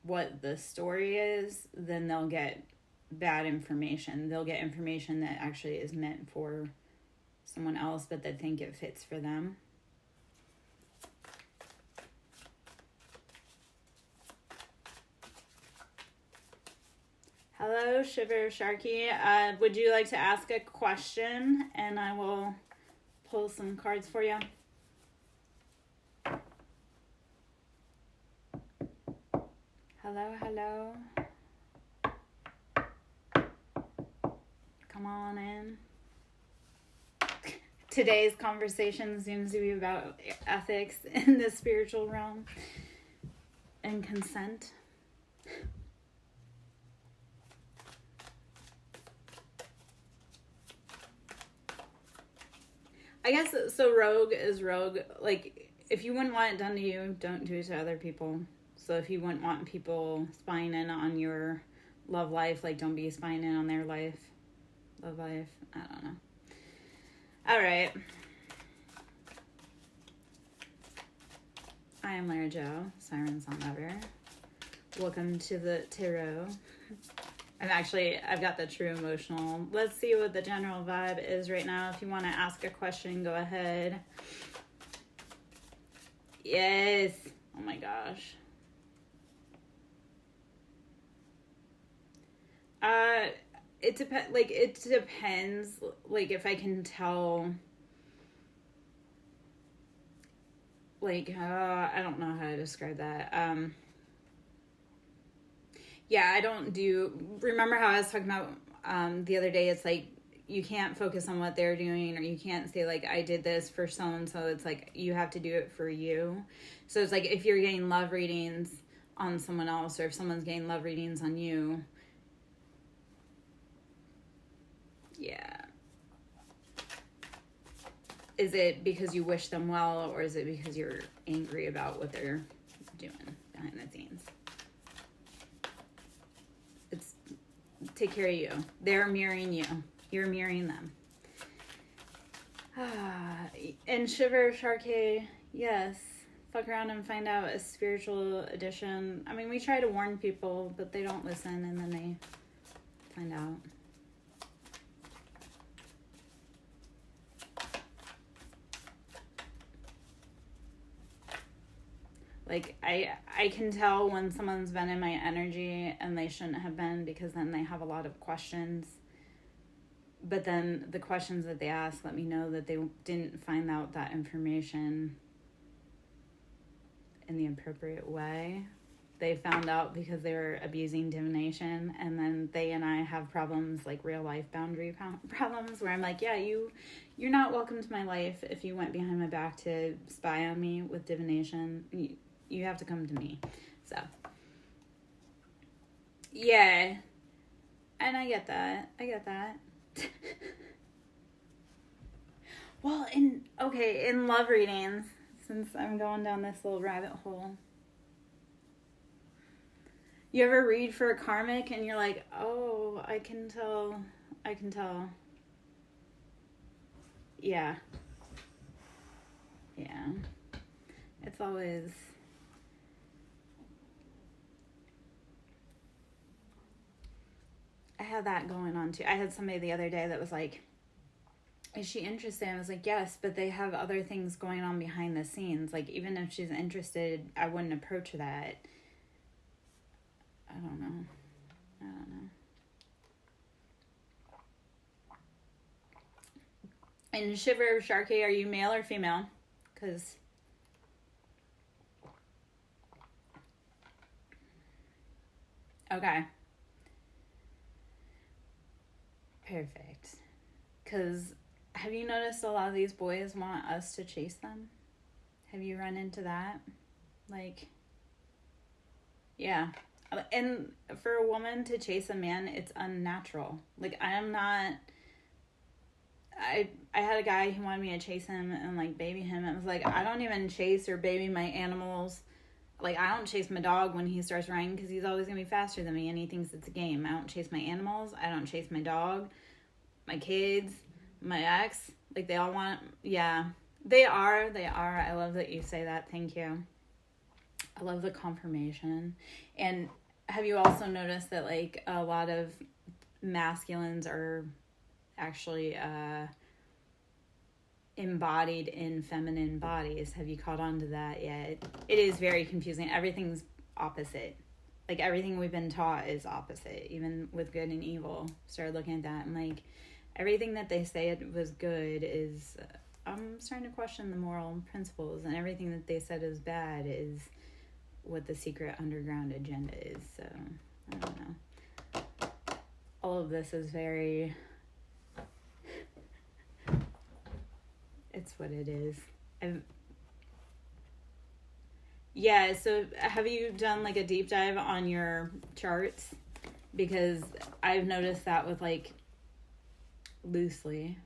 what the story is, then they'll get bad information. They'll get information that actually is meant for someone else, but they think it fits for them. Hello, Shiver Sharky. Would you like to ask a question? And I will pull some cards for you. Hello. Come on in. Today's conversation seems to be about ethics in the spiritual realm and consent. I guess, so rogue is rogue. Like, if you wouldn't want it done to you, don't do it to other people. So if you wouldn't want people spying in on your love life, like, don't be spying in on their love life. I don't know. All right. I am Lara Jo, SirenSong lover. Welcome to the tarot. I've got the true emotional. Let's see what the general vibe is right now. If you want to ask a question, go ahead. Yes. Oh my gosh. It depends. Like, if I can tell. Like, I don't know how to describe that. Yeah, I don't do... Remember how I was talking about the other day? It's like, you can't focus on what they're doing, or you can't say, like, I did this for so-and-so. It's like, you have to do it for you. So it's like, if you're getting love readings on someone else, or if someone's getting love readings on you, yeah. Is it because you wish them well, or is it because you're angry about what they're doing behind the scenes? It's take care of you. They're mirroring you. You're mirroring them. And Shiver Sharky, yes. Fuck around and find out a spiritual edition. I mean, we try to warn people, but they don't listen, and then they find out. Like, I can tell when someone's been in my energy and they shouldn't have been, because then they have a lot of questions. But then the questions that they ask let me know that they didn't find out that information in the appropriate way. They found out because they were abusing divination, and then they and I have problems, like real life boundary problems, where I'm like, yeah, you're not welcome to my life if you went behind my back to spy on me with divination. You have to come to me. So, yeah. And I get that. Well, in love readings, since I'm going down this little rabbit hole, you ever read for a karmic and you're like, oh, I can tell. Yeah. It's always... I had that going on too. I had somebody the other day that was like, is she interested? I was like, yes, but they have other things going on behind the scenes. Like, even if she's interested, I wouldn't approach that. I don't know. And Shiver Sharky, are you male or female? Because... Okay. Perfect. Because have you noticed a lot of these boys want us to chase them? Have you run into that? Like, yeah. And for a woman to chase a man, it's unnatural. Like, I had a guy who wanted me to chase him and, like, baby him. It was like, I don't even chase or baby my animals. Like, I don't chase my dog when he starts running because he's always going to be faster than me and he thinks it's a game. I don't chase my animals. I don't chase my dog, my kids, my ex. Like, they all want... Yeah. They are. I love that you say that. Thank you. I love the confirmation. And have you also noticed that, like, a lot of masculines are actually embodied in feminine bodies? Have you caught on to that yet? It is very confusing. Everything's opposite. Like, everything we've been taught is opposite, even with good and evil. Started looking at that and, like, everything that they say it was good is... I'm starting to question the moral principles, and everything that they said is bad is what the secret underground agenda is. So, I don't know. All of this is very... It's what it is. Yeah, so have you done, like, a deep dive on your charts? Because I've noticed that with, like, loosely,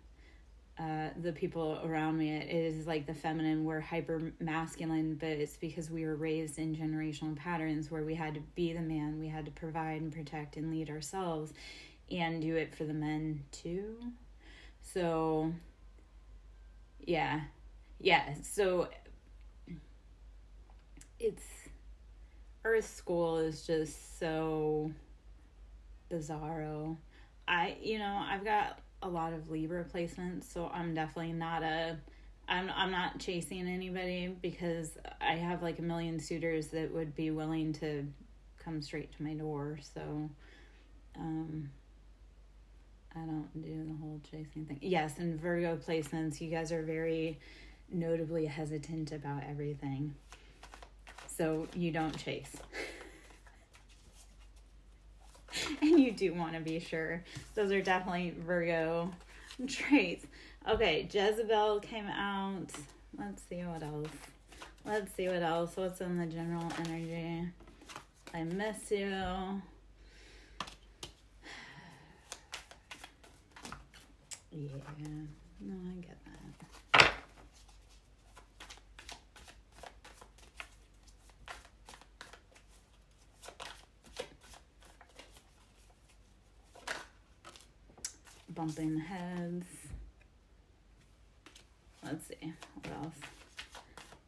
the people around me, it is like the feminine, we're hyper masculine, but it's because we were raised in generational patterns where we had to be the man, we had to provide and protect and lead ourselves and do it for the men too. So... Yeah. So it's... Earth School is just so bizarro. I've got a lot of Libra placements, so I'm definitely not I'm not chasing anybody because I have like a million suitors that would be willing to come straight to my door. So, I don't do the whole chasing thing. Yes, and Virgo placements, you guys are very notably hesitant about everything. So you don't chase. And you do want to be sure. Those are definitely Virgo traits. Okay, Jezebel came out. Let's see what else. What's in the general energy? I miss you. Yeah, no, I get that. Bumping heads. Let's see, what else?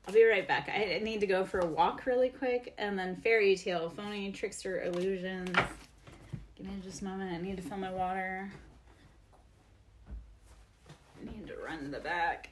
I'll be right back. I need to go for a walk really quick, and then fairy tale, phony, trickster, illusions. Give me just a moment. I need to fill my water. I need to run to the back.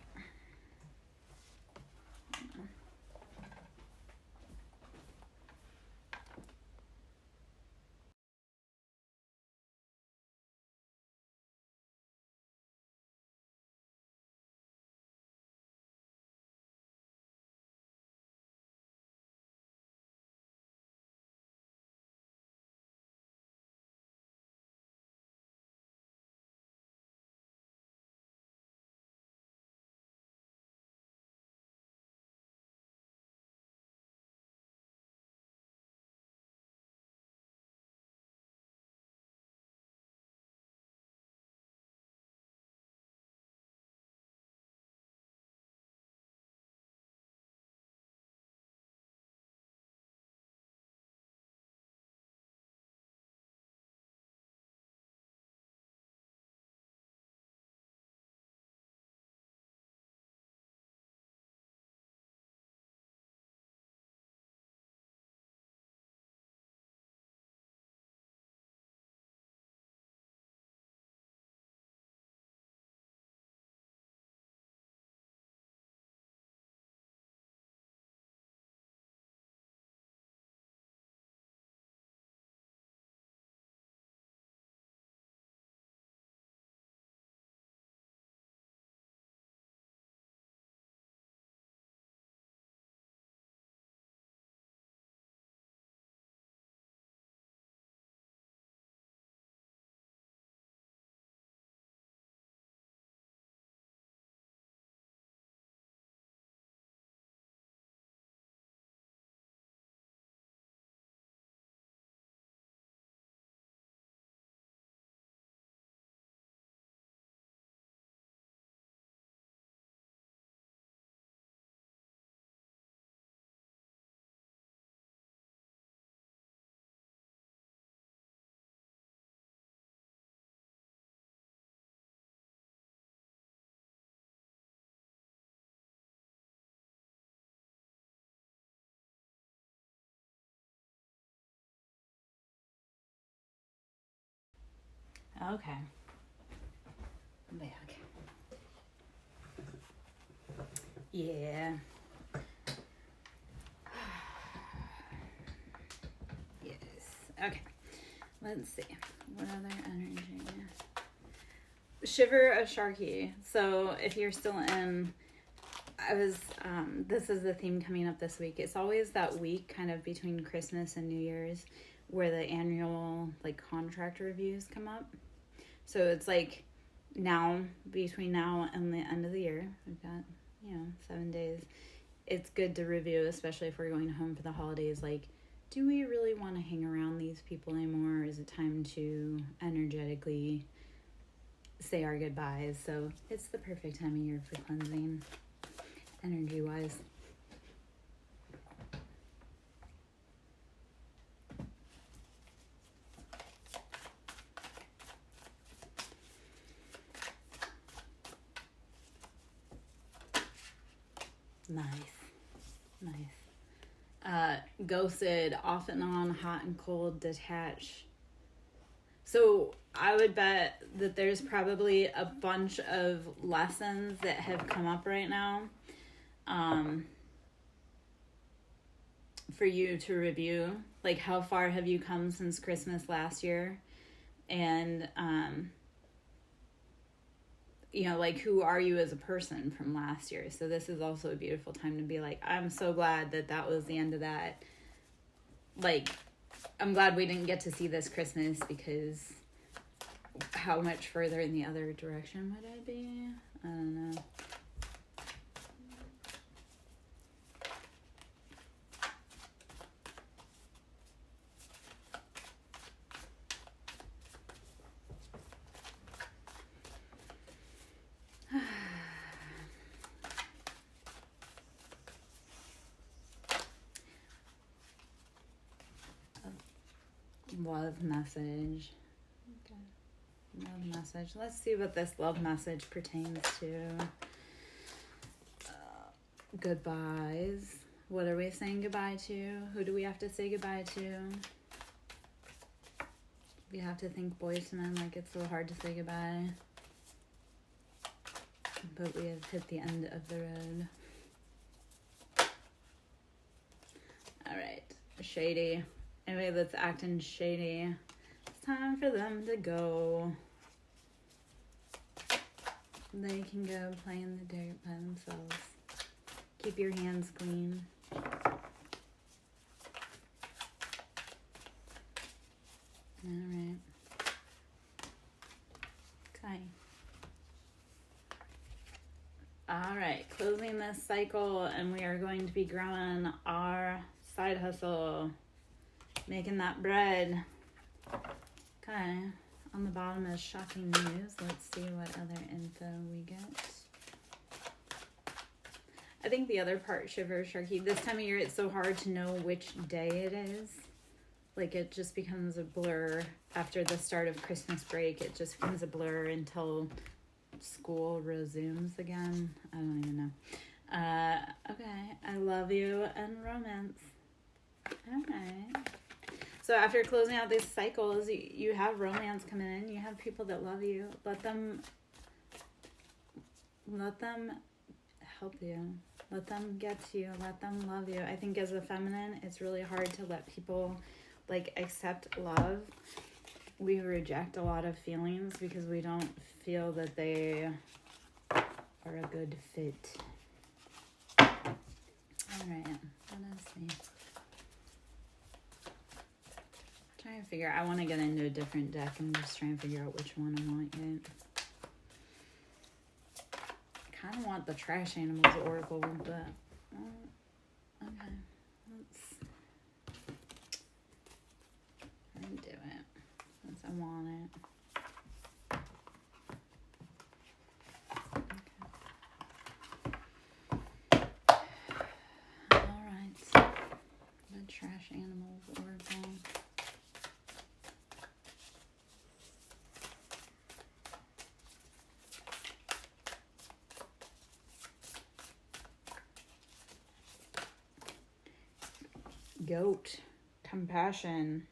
Okay. I'm back. Yeah. Yes. Okay. Let's see. What other energy? Shiver of Sharky. So if you're still in, this is the theme coming up this week. It's always that week kind of between Christmas and New Year's where the annual like contract reviews come up. So it's like now, between now and the end of the year, we've got, 7 days. It's good to review, especially if we're going home for the holidays. Like, do we really want to hang around these people anymore? Or is it time to energetically say our goodbyes? So it's the perfect time of year for cleansing, energy-wise. Nice. Ghosted, off and on, hot and cold, detached. So I would bet that there's probably a bunch of lessons that have come up right now for you to review. Like, how far have you come since Christmas last year? And, like, who are you as a person from last year? So this is also a beautiful time to be like, I'm so glad that was the end of that. Like, I'm glad we didn't get to see this Christmas, because how much further in the other direction would I be? I don't know. Love message. Okay. Love message. Let's see what this love message pertains to. Goodbyes. What are we saying goodbye to? Who do we have to say goodbye to? We have to thank Boys to Men, like it's so hard to say goodbye. But we have hit the end of the road. Alright. Shady. Anyway, that's acting shady. It's time for them to go. They can go play in the dirt by themselves. Keep your hands clean. Alright. Okay. Alright, closing this cycle, and we are going to be growing our side hustle. Making that bread. Okay. On the bottom is shocking news. Let's see what other info we get. I think the other part, Shiver Sharky, this time of year it's so hard to know which day it is. Like, it just becomes a blur after the start of Christmas break. It just becomes a blur until school resumes again. I don't even know. Okay. I love you and romance. Okay. So after closing out these cycles, you have romance coming in. You have people that love you. Let them help you. Let them get to you. Let them love you. I think as a feminine, it's really hard to let people like accept love. We reject a lot of feelings because we don't feel that they are a good fit. All right. Let us see. Trying to figure. I want to get into a different deck. I'm just trying to figure out which one I want yet. I kind of want the Trash Animals Oracle, but okay. Let's do it since I want it. Okay. All right. The Trash Animals Oracle. Goat, compassion,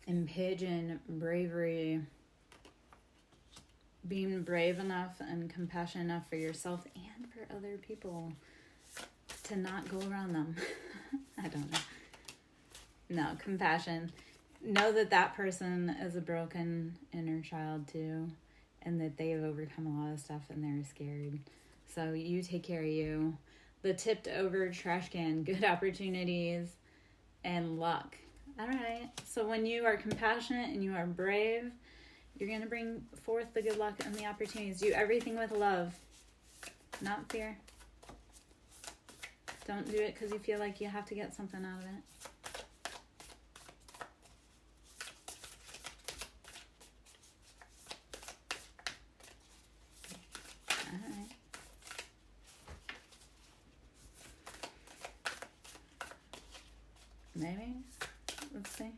And Pigeon, bravery. Being brave enough and compassionate enough for yourself and for other people to not go around them. I don't know. No, compassion. Know that that person is a broken inner child too, and that they've overcome a lot of stuff and they're scared. So you take care of you. The tipped over trash can, good opportunities, and luck. All right. So when you are compassionate and you are brave, you're going to bring forth the good luck and the opportunities. Do everything with love, not fear. Don't do it because you feel like you have to get something out of it. All right. Maybe. Let's see.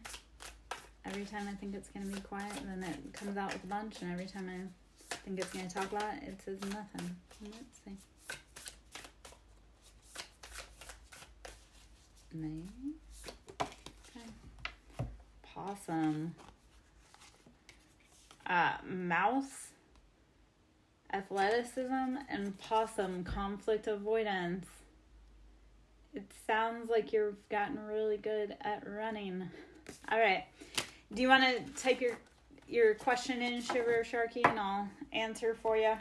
Every time I think it's going to be quiet, then it comes out with a bunch, and every time I think it's going to talk a lot, it says nothing. Let's see. Maybe. Okay. Possum. Mouse. Athleticism, and possum, conflict avoidance. It sounds like you've gotten really good at running. All right. Do you want to type your question in, Shiver Sharky, and I'll answer for you?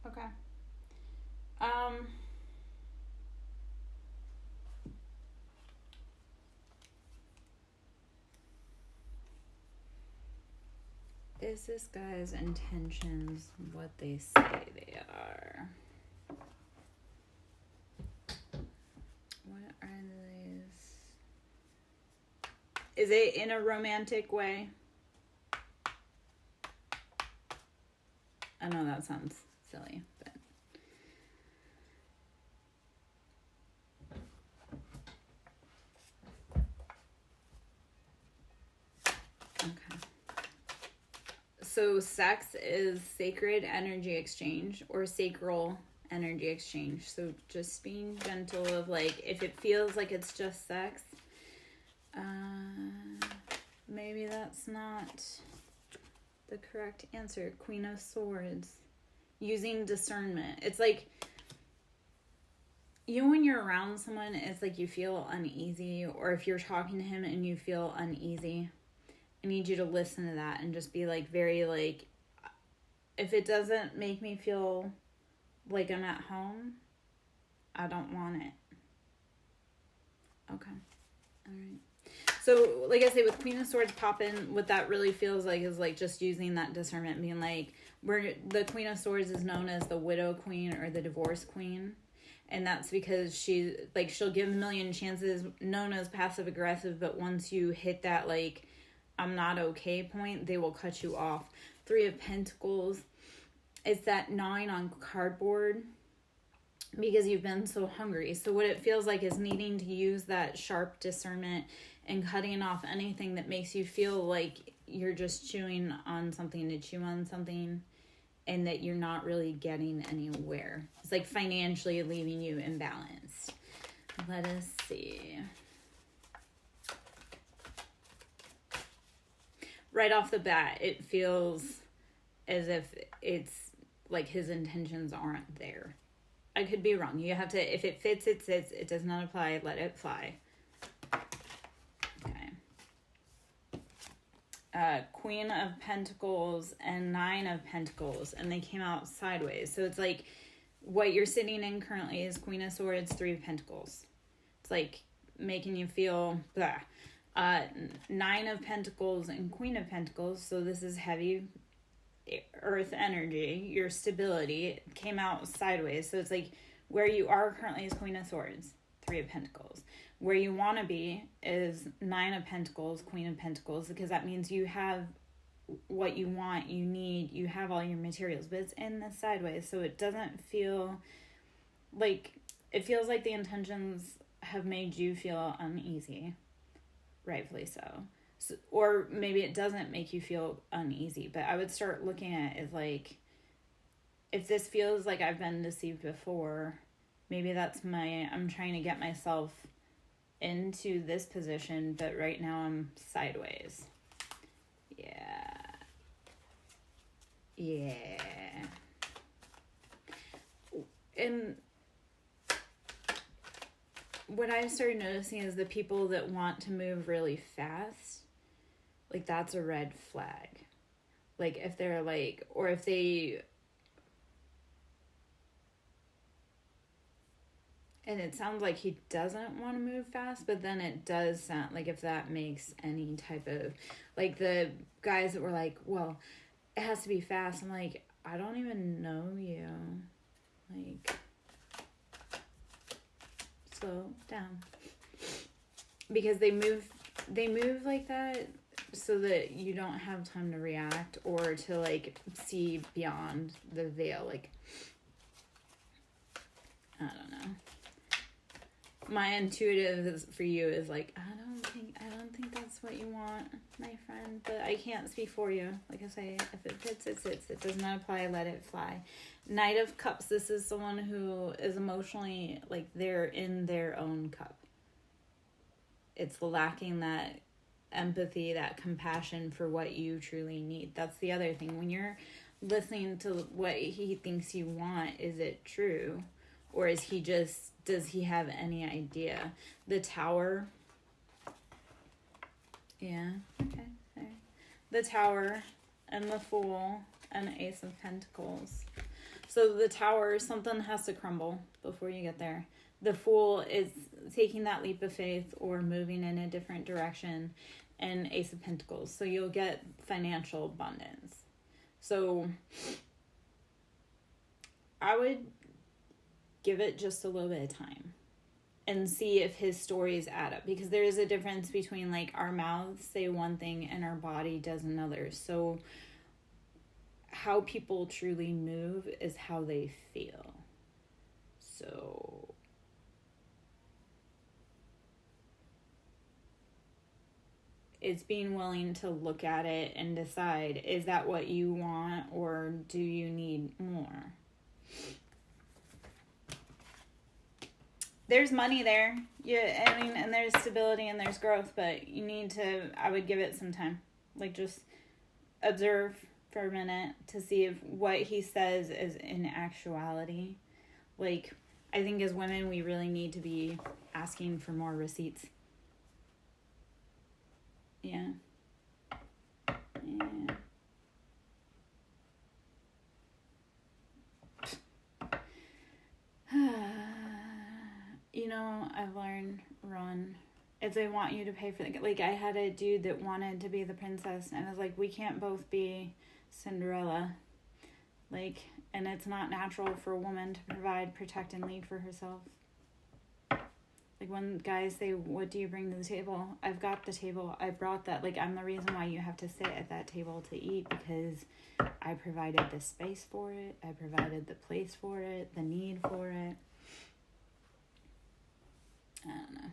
Okay. Is this guy's intentions what they say they are? What are these? Is it in a romantic way? I know that sounds silly, but okay. So sex is sacred energy exchange or sacral energy exchange. So just being gentle of like, if it feels like it's just sex, maybe that's not the correct answer. Queen of Swords. Using discernment. It's like, you know, when you're around someone, it's like you feel uneasy, or if you're talking to him and you feel uneasy, I need you to listen to that and just be like very like, if it doesn't make me feel like I'm at home, I don't want it. Okay. All right. So, like I say, with Queen of Swords popping, what that really feels like is like just using that discernment, being like, where the Queen of Swords is known as the widow queen or the divorce queen. And that's because she'll give a million chances, known as passive aggressive, but once you hit that, like, I'm not okay point, they will cut you off. Three of Pentacles. It's that gnawing on cardboard because you've been so hungry. So what it feels like is needing to use that sharp discernment and cutting off anything that makes you feel like you're just chewing on something to chew on something and that you're not really getting anywhere. It's like financially leaving you imbalanced. Let us see. Right off the bat, it feels as if it's like his intentions aren't there. I could be wrong. You have to, if it fits, it sits. It does not apply, let it fly. Okay. Queen of Pentacles and Nine of Pentacles, and they came out sideways. So it's like what you're sitting in currently is Queen of Swords, Three of Pentacles. It's like making you feel blah. Nine of Pentacles and Queen of Pentacles. So this is heavy earth energy. Your stability came out sideways. So it's like where you are currently is Queen of Swords, Three of Pentacles. Where you want to be is Nine of Pentacles, Queen of Pentacles, because that means you have what you want, you need, you have all your materials, but it's in the sideways, so it doesn't feel like, it feels like the intentions have made you feel uneasy, rightfully so. Or maybe it doesn't make you feel uneasy, but I would start looking at it as like, if this feels like I've been deceived before, maybe that's I'm trying to get myself into this position, but right now I'm sideways. Yeah. And what I started noticing is the people that want to move really fast, like that's a red flag. Like if they're like, or if they, and it sounds like he doesn't want to move fast, but then it does sound like, if that makes any type of, like the guys that were like, well, it has to be fast. I'm like, I don't even know you. Like, slow down. Because they move like that so that you don't have time to react or to like see beyond the veil. Like, I don't know. My intuitive for you is like, I don't think that's what you want, my friend, but I can't speak for you. Like I say, if it fits, it fits. It does not apply, let it fly. Knight of Cups, this is someone who is emotionally, like, they're in their own cup. It's lacking that empathy, that compassion for what you truly need. That's the other thing. When you're listening to what he thinks you want, is it true? Or is he just, does he have any idea? The Tower. Yeah, okay. There. The Tower and the Fool and the Ace of Pentacles. So the Tower, something has to crumble before you get there. The Fool is taking that leap of faith or moving in a different direction. And Ace of Pentacles. So you'll get financial abundance. So I would give it just a little bit of time and see if his stories add up, because there is a difference between, like, our mouths say one thing and our body does another. So how people truly move is how they feel. So it's being willing to look at it and decide, is that what you want or do you need more? There's money there. Yeah, I mean, and there's stability and there's growth, but you need to, I would give it some time. Like, just observe for a minute to see if what he says is in actuality. Like, I think as women, we really need to be asking for more receipts. Yeah. You know, I've learned, run. If they want you to pay for the, like, I had a dude that wanted to be the princess, and I was like, we can't both be Cinderella. Like, and it's not natural for a woman to provide, protect, and lead for herself. Like, when guys say, what do you bring to the table? I've got the table. I brought that. Like, I'm the reason why you have to sit at that table to eat, because I provided the space for it. I provided the place for it, the need for it. I don't know.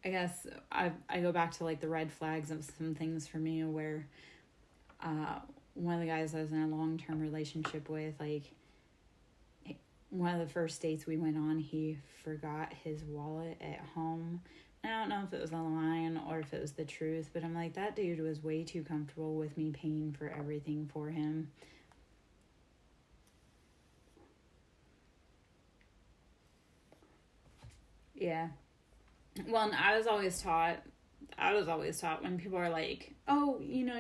I guess I go back to, like, the red flags of some things for me where one of the guys I was in a long-term relationship with, like, one of the first dates we went on, he forgot his wallet at home. And I don't know if it was a line or if it was the truth, but I'm like, that dude was way too comfortable with me paying for everything for him. Yeah. Well, and I was always taught when people are like, oh, you know,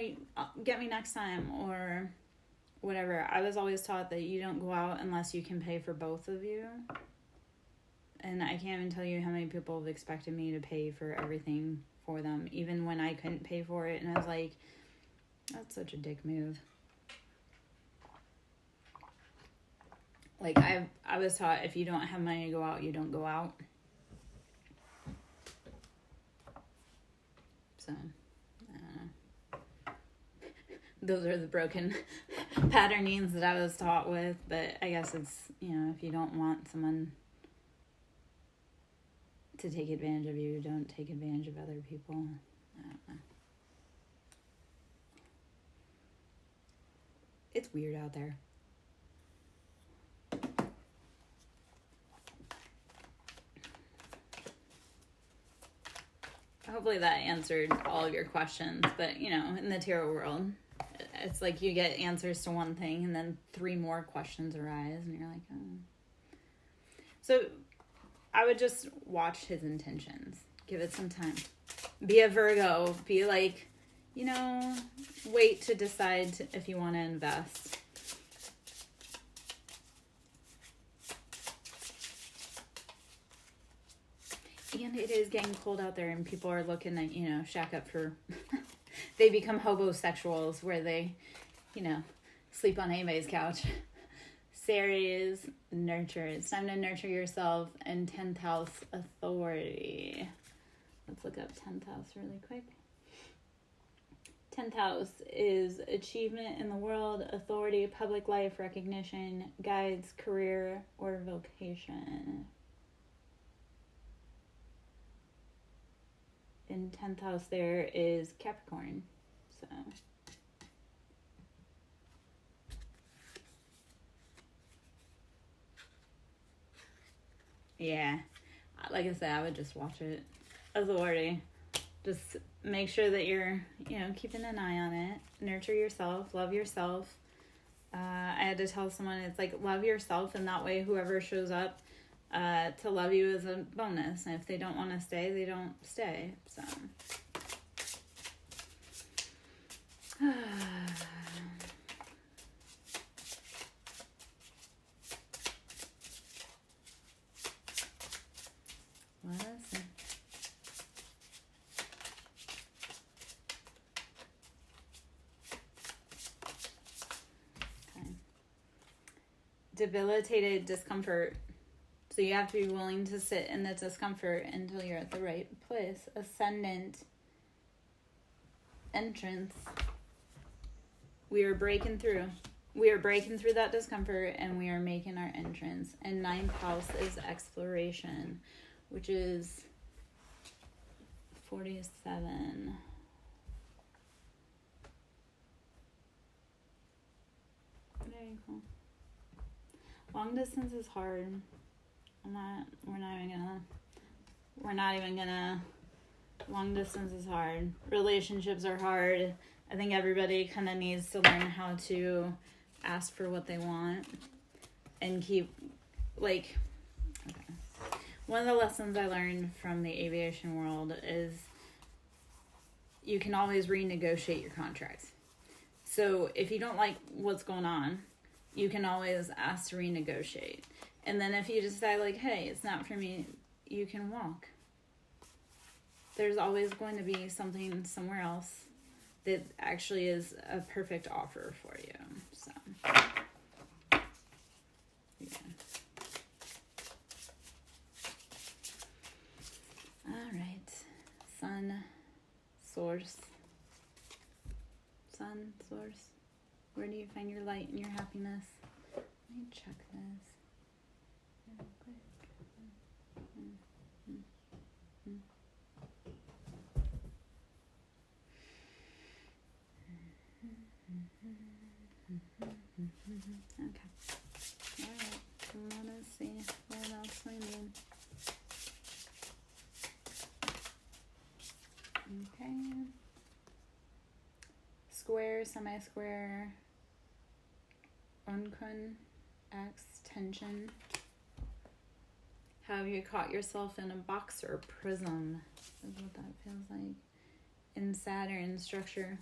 get me next time or whatever. I was always taught that you don't go out unless you can pay for both of you. And I can't even tell you how many people have expected me to pay for everything for them, even when I couldn't pay for it. And I was like, that's such a dick move. Like, I was taught, if you don't have money to go out, you don't go out. So, I don't know. those are the broken patternings that I was taught with. But I guess it's, if you don't want someone to take advantage of you, don't take advantage of other people. I don't know. It's weird out there. Hopefully that answered all of your questions. But, in the tarot world, it's like you get answers to one thing and then 3 more questions arise and you're like, oh. So I would just watch his intentions. Give it some time. Be a Virgo. Be like, wait to decide if you want to invest. And it is getting cold out there and people are looking at, shack up for... they become hobosexuals where they, sleep on anybody's couch. Ceres, nurture. It's time to nurture yourself. And 10th house, authority. Let's look up 10th house really quick. 10th house is achievement in the world, authority, public life, recognition, guides, career, or vocation. In 10th house there is Capricorn. So yeah, like I said, I would just watch it. Authority. Just make sure that you're, keeping an eye on it. Nurture yourself. Love yourself. I had to tell someone, it's like, love yourself, and that way whoever shows up to love you is a bonus. And if they don't want to stay, they don't stay. So. What is it? Okay. Debilitated discomfort. So you have to be willing to sit in the discomfort until you're at the right place. Ascendant. Entrance. We are breaking through. We are breaking through that discomfort and we are making our entrance. And 9th house is exploration, which is 47. Very cool. Long distance is hard. We're not even gonna, long distance is hard. Relationships are hard. I think everybody kind of needs to learn how to ask for what they want and keep, okay. One of the lessons I learned from the aviation world is you can always renegotiate your contracts. So if you don't like what's going on, you can always ask to renegotiate. And then if you decide hey, it's not for me, you can walk. There's always going to be something somewhere else that actually is a perfect offer for you. So, yeah. All right. Sun, source. Sun, source. Where do you find your light and your happiness? Let me check this. Real quick. Okay. Alright. Let's see what else we need. Okay. Square, semi-square, unkun, X, tension. Have you caught yourself in a box or a prism? Is what that feels like. In Saturn structure.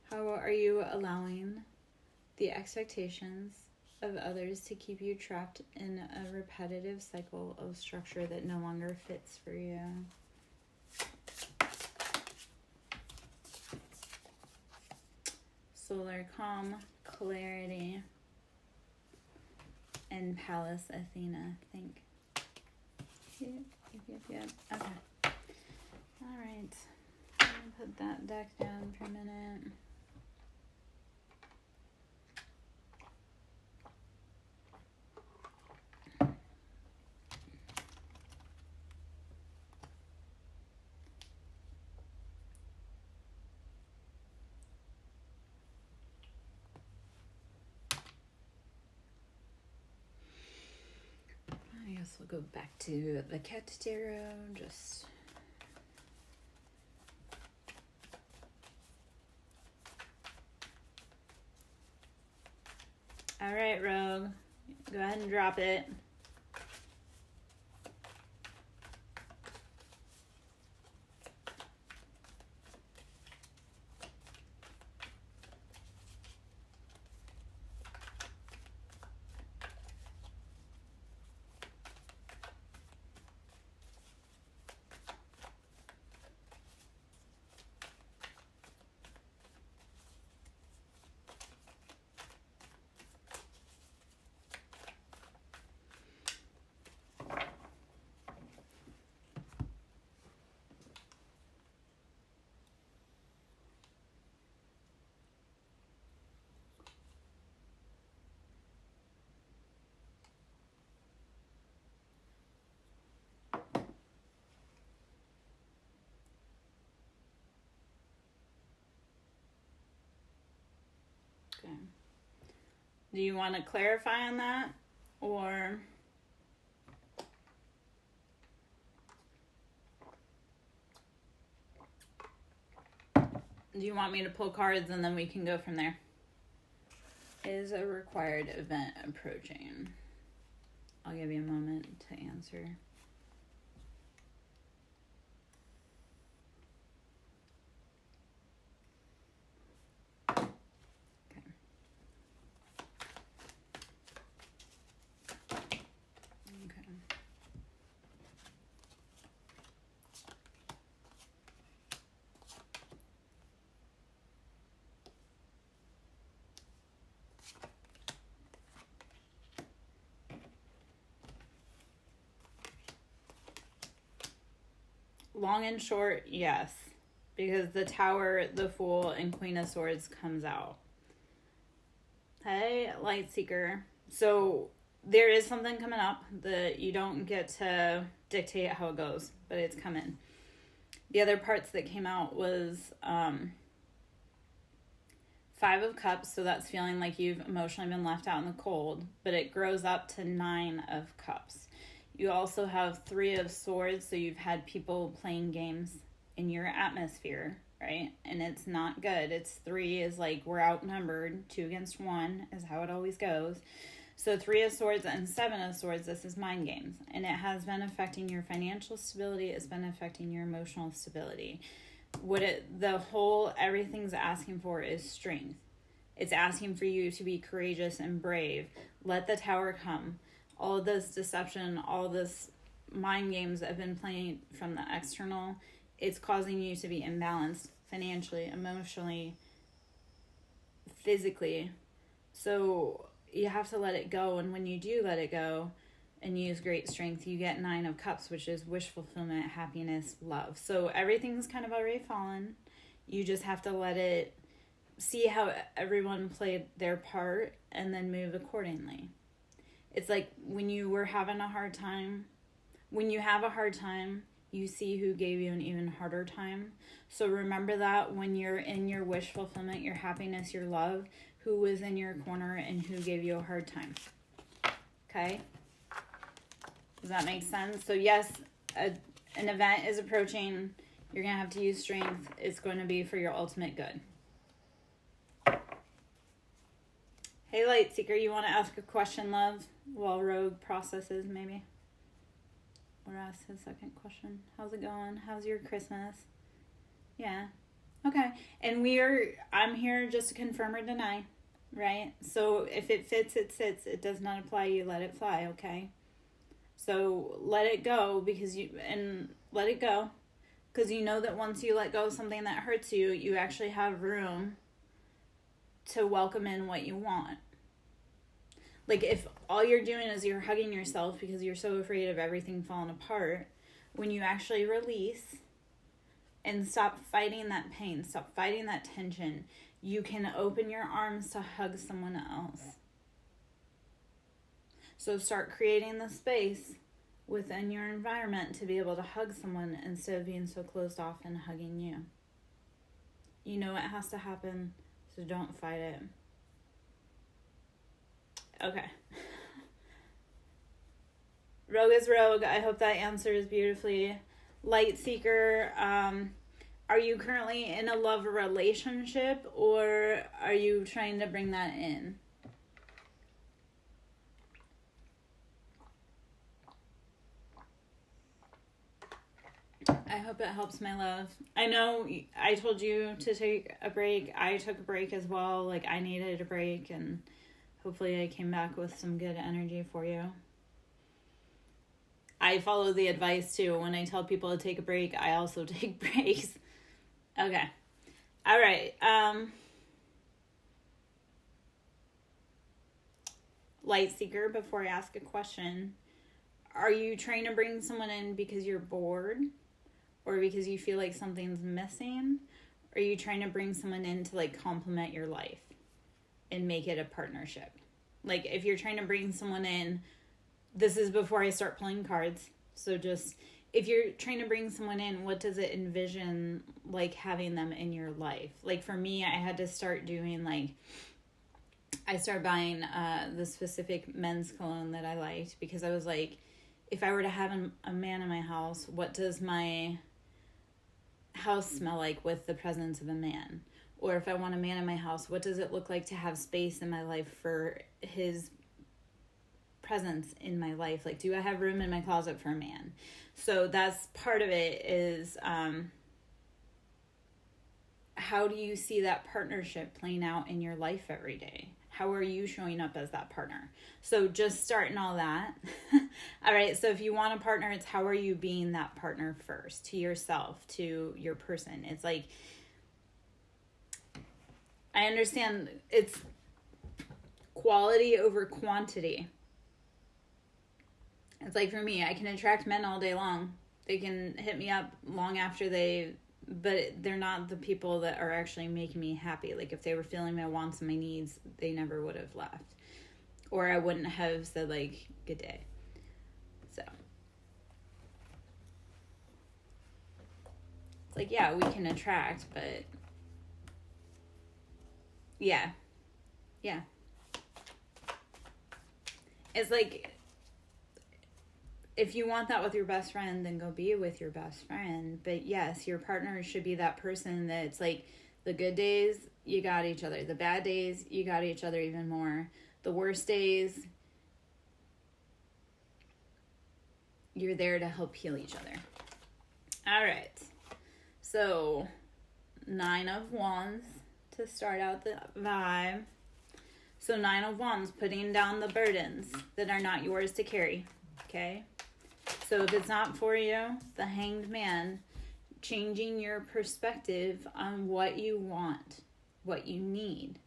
How are you allowing the expectations of others to keep you trapped in a repetitive cycle of structure that no longer fits for you? Solar calm, clarity, and Pallas Athena, I think. Yep. Okay. All right. Put that deck down for a minute. I guess we'll go back to the cat tarot, just... All right, Rogue, go ahead and drop it. Okay. Do you want to clarify on that, or do you want me to pull cards and then we can go from there? Is a required event approaching? I'll give you a moment to answer. Long and short, yes. Because the Tower, the Fool, and Queen of Swords comes out. Hey, Light Seeker. So there is something coming up that you don't get to dictate how it goes, but it's coming. The other parts that came out was Five of Cups, so that's feeling like you've emotionally been left out in the cold, but it grows up to Nine of Cups. You also have Three of Swords, so you've had people playing games in your atmosphere, right? And it's not good. It's 3 is like we're outnumbered, 2 against 1 is how it always goes. So 3 of Swords and 7 of Swords, this is mind games. And it has been affecting your financial stability. It's been affecting your emotional stability. Everything's asking for is strength. It's asking for you to be courageous and brave. Let the Tower come. All of this deception, all this mind games that have been playing from the external, it's causing you to be imbalanced financially, emotionally, physically. So you have to let it go. And when you do let it go and use great strength, you get 9 of Cups, which is wish fulfillment, happiness, love. So everything's kind of already fallen. You just have to let it, see how everyone played their part, and then move accordingly. It's like when you were having a hard time, when you have a hard time, you see who gave you an even harder time. So remember that when you're in your wish fulfillment, your happiness, your love, who was in your corner and who gave you a hard time. Okay? Does that make sense? So yes, an event is approaching. You're going to have to use strength. It's going to be for your ultimate good. Hey, Light Seeker, you want to ask a question, love? While Rogue processes, maybe? Or ask his second question. How's it going? How's your Christmas? Yeah. Okay. And I'm here just to confirm or deny, right? So if it fits, it sits. It does not apply, you let it fly, okay? So let it go let it go. Because you know that once you let go of something that hurts you, you actually have room to welcome in what you want. Like if all you're doing is you're hugging yourself because you're so afraid of everything falling apart, when you actually release, and stop fighting that pain. Stop fighting that tension. You can open your arms to hug someone else. So start creating the space within your environment to be able to hug someone instead of being so closed off and hugging you. You know it has to happen, so don't fight it. Okay. Rogue is rogue. I hope that answers beautifully. Light seeker, are you currently in a love relationship, or are you trying to bring that in? I hope it helps, my love. I know I told you to take a break. I took a break as well. Like, I needed a break, and hopefully I came back with some good energy for you. I follow the advice too. When I tell people to take a break, I also take breaks. Okay. All right. Light seeker, before I ask a question, are you trying to bring someone in because you're bored or because you feel like something's missing? Or are you trying to bring someone in to like complement your life and make it a partnership? Like, if you're trying to bring someone in, this is before I start playing cards. So just, if you're trying to bring someone in, what does it envision like having them in your life? Like for me, I had to start doing like, I started buying the specific men's cologne that I liked, because I was like, if I were to have a man in my house, what does my house smell like with the presence of a man? Or if I want a man in my house, what does it look like to have space in my life for his presence in my life? Like, do I have room in my closet for a man? So that's part of it, is how do you see that partnership playing out in your life every day? How are you showing up as that partner? So just starting all that. All right, so if you want a partner, it's how are you being that partner first, to yourself, to your person. It's like, I understand it's quality over quantity. It's like, for me, I can attract men all day long. They can hit me up long after but they're not the people that are actually making me happy. Like, if they were feeling my wants and my needs, they never would have left. Or I wouldn't have said, like, good day. So. It's like, yeah, we can attract, but yeah. It's like, if you want that with your best friend, then go be with your best friend. But yes, your partner should be that person that's like, the good days, you got each other. The bad days, you got each other even more. The worst days, you're there to help heal each other. All right. So, 9 of Wands to start out the vibe. So 9 of Wands, putting down the burdens that are not yours to carry. Okay? So if it's not for you, the Hanged Man, changing your perspective on what you want, what you need.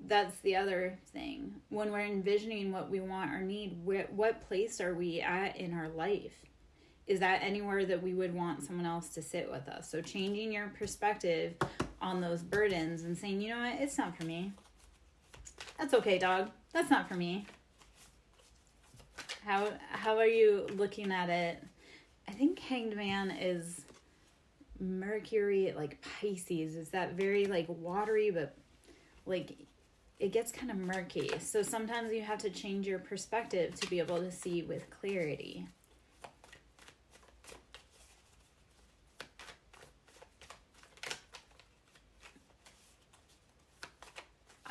That's the other thing. When we're envisioning what we want or need, what place are we at in our life? Is that anywhere that we would want someone else to sit with us? So changing your perspective on those burdens and saying, you know what, it's not for me. That's okay, dog. That's not for me. How are you looking at it? I think Hanged Man is Mercury, like Pisces. Is that very like watery, but like it gets kind of murky. So sometimes you have to change your perspective to be able to see with clarity.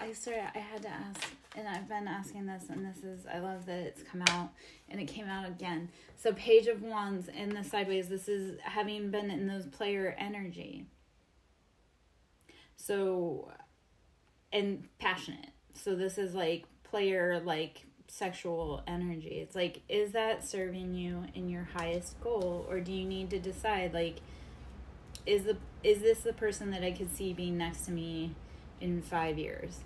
I had to ask, and I've been asking this, and I love that it's come out, and it came out again. So Page of Wands in the sideways, this is having been in those player energy. So, and passionate. So this is like player, like sexual energy. It's like, is that serving you in your highest goal, or do you need to decide, like, is this the person that I could see being next to me in 5 years?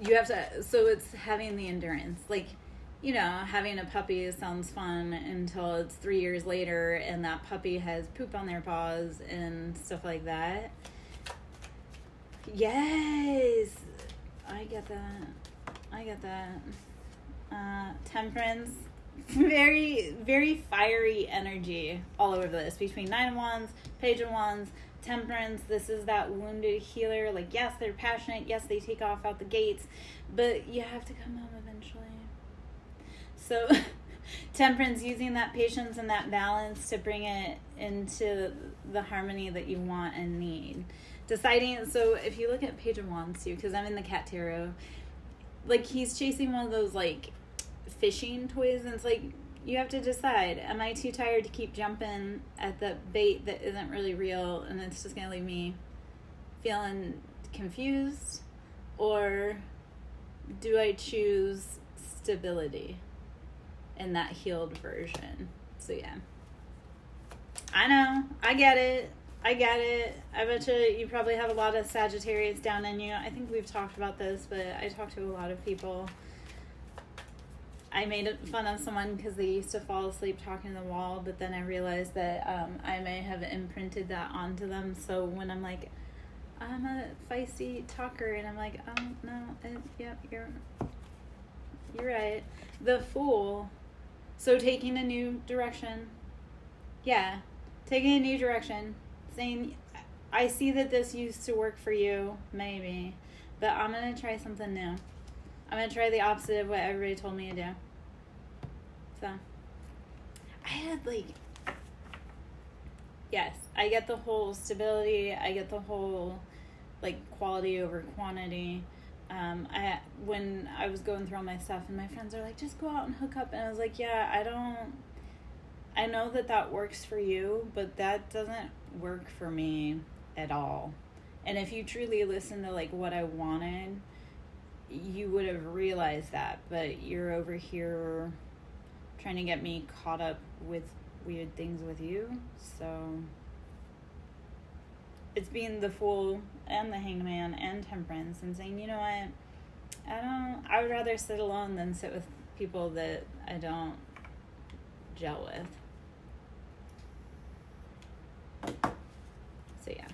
You have to, so it's having the endurance. Like, having a puppy sounds fun until it's 3 years later and that puppy has poop on their paws and stuff like that. Yes, I get that. Temperance, very, very fiery energy all over this between 9 of Wands, Page of Wands, Temperance. This is that wounded healer. Like, yes, they're passionate. Yes, they take off out the gates, but you have to come home eventually. So Temperance, using that patience and that balance to bring it into the harmony that you want and need. Deciding, so if you look at Page of Wands too, because I'm in the Cat Tarot, like, he's chasing one of those, like, fishing toys, and it's like, you have to decide, am I too tired to keep jumping at the bait that isn't really real and it's just going to leave me feeling confused, or do I choose stability in that healed version? So yeah, I know, I get it. I bet you probably have a lot of Sagittarius down in you. I think we've talked about this, but I talk to a lot of people. I made fun of someone because they used to fall asleep talking to the wall, but then I realized that I may have imprinted that onto them. So when I'm like, I'm a feisty talker, and I'm like, oh, no, yep, you're right. The Fool. So taking a new direction. Yeah, taking a new direction. Saying, I see that this used to work for you, maybe, but I'm going to try something new. I'm going to try the opposite of what everybody told me to do. So, I had, like, yes, I get the whole stability. I get the whole, like, quality over quantity. When I was going through all my stuff, and my friends are like, just go out and hook up. And I was like, yeah, I know that works for you, but that doesn't work for me at all. And if you truly listen to, like, what I wanted, you would have realized that. But you're over here trying to get me caught up with weird things with you. So it's being the Fool and the Hangman and Temperance and saying, you know what, I would rather sit alone than sit with people that I don't gel with. So yeah.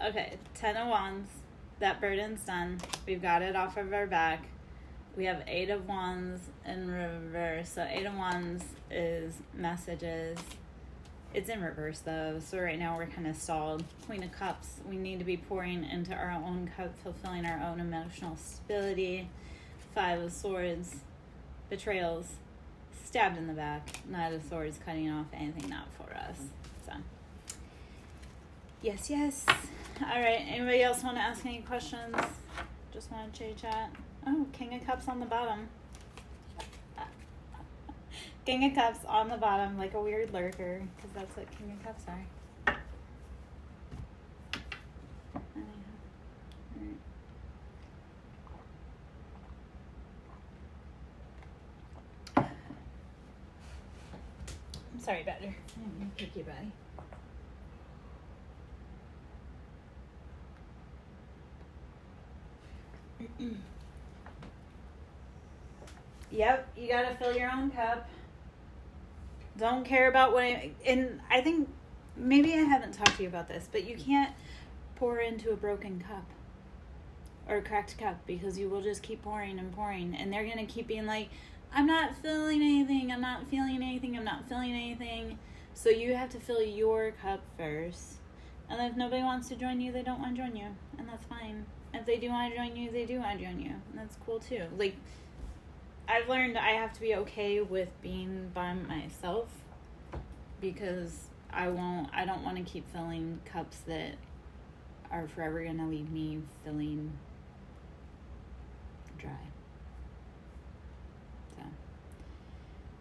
Okay, 10 of Wands. That burden's done. We've got it off of our back. We have 8 of Wands in reverse. So 8 of Wands is messages. It's in reverse though, so right now we're kind of stalled. Queen of Cups, we need to be pouring into our own cup, fulfilling our own emotional stability. 5 of Swords, betrayals, stabbed in the back. Knight of Swords, cutting off anything not for us. So, yes. All right, anybody else want to ask any questions? Just want to chit chat. Oh, King of Cups on the bottom. King of Cups on the bottom, like a weird lurker, because that's what King of Cups are. I'm sorry, Badger. I'm gonna pick you, buddy. Yep, you gotta fill your own cup. Don't care about and I think maybe I haven't talked to you about this, but you can't pour into a broken cup or a cracked cup, because you will just keep pouring and pouring, and they're gonna keep being like, I'm not feeling anything, I'm not feeling anything, I'm not feeling anything. So you have to fill your cup first, and if nobody wants to join you, they don't want to join you, and that's fine. If they do want to join you, they do want to join you, and that's cool too. Like, I've learned I have to be okay with being by myself, because I don't want to keep filling cups that are forever going to leave me feeling dry. So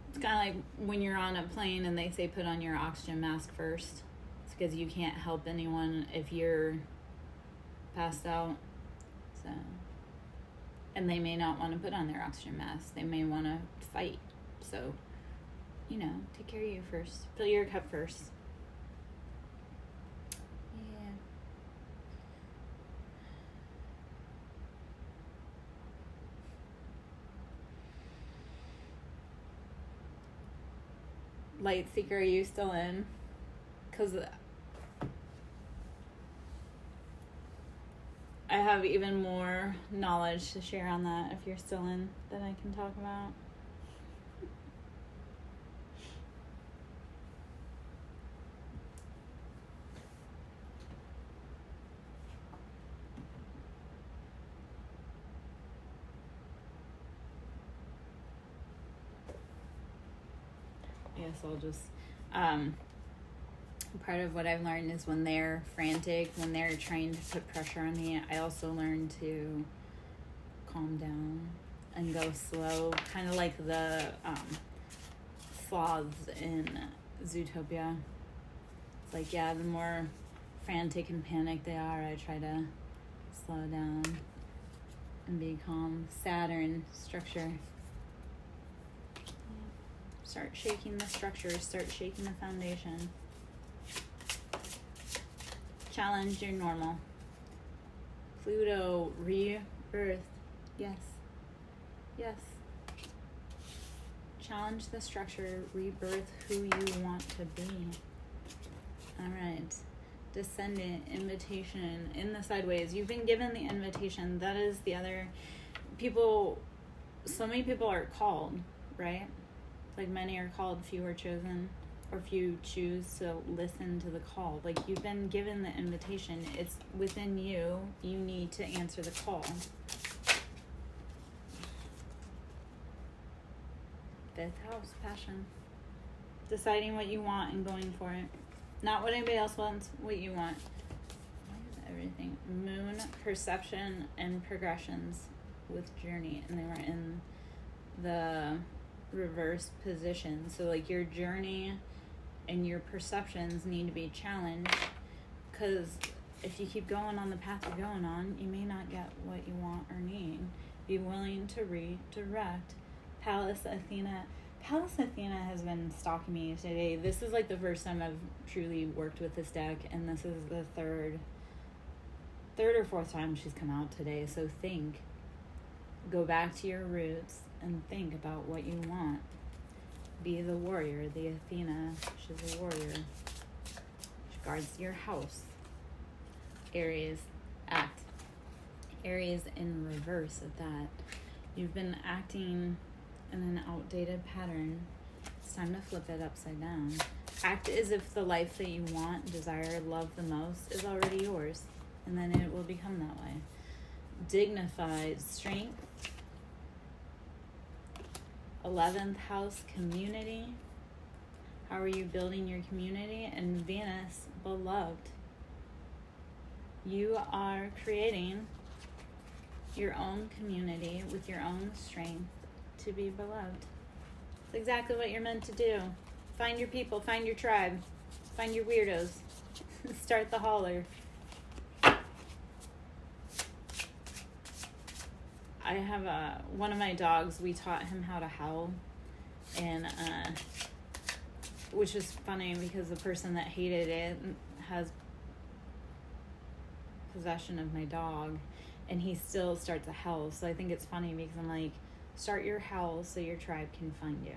it's kind of like when you're on a plane and they say put on your oxygen mask first. It's because you can't help anyone if you're passed out. So, and they may not want to put on their oxygen mask. They may want to fight. So, take care of you first. Fill your cup first. light seeker are you still in? Because I have even more knowledge to share on that if you're still in that I can talk about. Yes, I'll just part of what I've learned is when they're frantic, when they're trying to put pressure on me, I also learn to calm down and go slow, kind of like the sloths in Zootopia. It's like, yeah, the more frantic and panicked they are, I try to slow down and be calm. Saturn structure. Start shaking the structure, start shaking the foundation. Challenge your normal. Pluto, rebirth. Yes. Yes. Challenge the structure, rebirth who you want to be. All right. Descendant, invitation, in the sideways. You've been given the invitation. That is the other people. So many people are called, right? Like many are called, few are chosen, or few choose to listen to the call. Like you've been given the invitation. It's within you. You need to answer the call. Fifth house, passion. Deciding what you want and going for it. Not what anybody else wants, what you want. Why is everything? Moon, perception, and progressions with journey. And they were in the reverse position. So like your journey and your perceptions need to be challenged, because if you keep going on the path you're going on, you may not get what you want or need. Be willing to redirect. Pallas Athena. Pallas Athena has been stalking me today. This is like the first time I've truly worked with this deck, and this is the third or fourth time she's come out today. So think. Go back to your roots and think about what you want. Be the warrior, the Athena. She's a warrior. She guards your house. Aries, act. Aries in reverse at that. You've been acting in an outdated pattern. It's time to flip it upside down. Act as if the life that you want, desire, love the most is already yours, and then it will become that way. Dignified, strength. 11th house, community. How are you building your community? And Venus, beloved. You are creating your own community with your own strength to be beloved. It's exactly what you're meant to do. Find your people, find your tribe, find your weirdos. Start the holler. I have one of my dogs, we taught him how to howl, and which is funny because the person that hated it has possession of my dog, and he still starts a howl. So I think it's funny because I'm like, start your howl so your tribe can find you.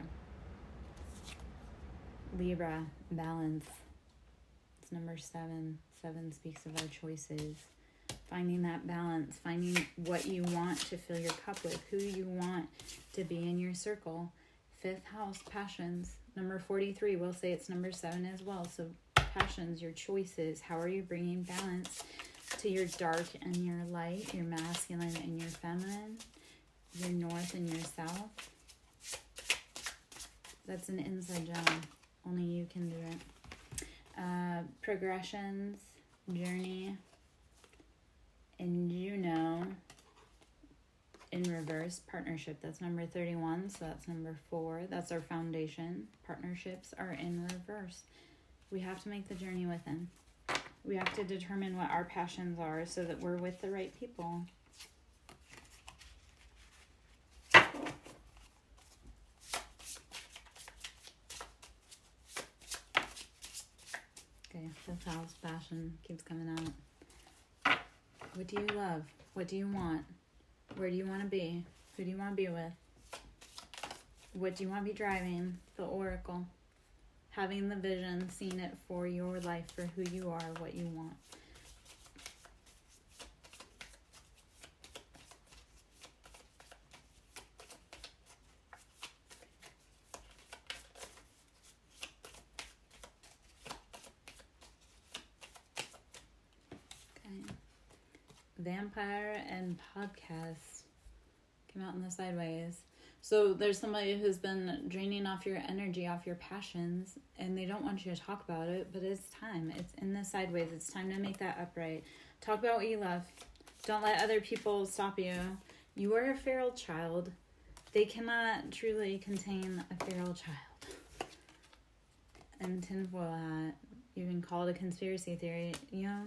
Libra, balance. It's number 7. 7 speaks of our choices. Finding that balance, finding what you want to fill your cup with, who you want to be in your circle. 5th house, passions. Number 43, we'll say it's number 7 as well. So passions, your choices. How are you bringing balance to your dark and your light, your masculine and your feminine, your north and your south? That's an inside job. Only you can do it. Progressions, journey, and Juno in reverse, partnership. That's number 31, so that's number 4. That's our foundation. Partnerships are in reverse. We have to make the journey within. We have to determine what our passions are so that we're with the right people. Okay, 5th house, passion keeps coming out. What do you love? What do you want? Where do you want to be? Who do you want to be with? What do you want to be driving? The oracle. having the vision, seeing it for your life, for who you are, what you want. Okay. Vampire and podcast came out in the sideways. So there's somebody who's been draining off your energy, off your passions, and they don't want you to talk about it, but it's time. It's in the sideways. It's time to make that upright. Talk about what you love. Don't let other people stop you. You are a feral child. They cannot truly contain a feral child. And tinfoil hat, you can call it a conspiracy theory. You know,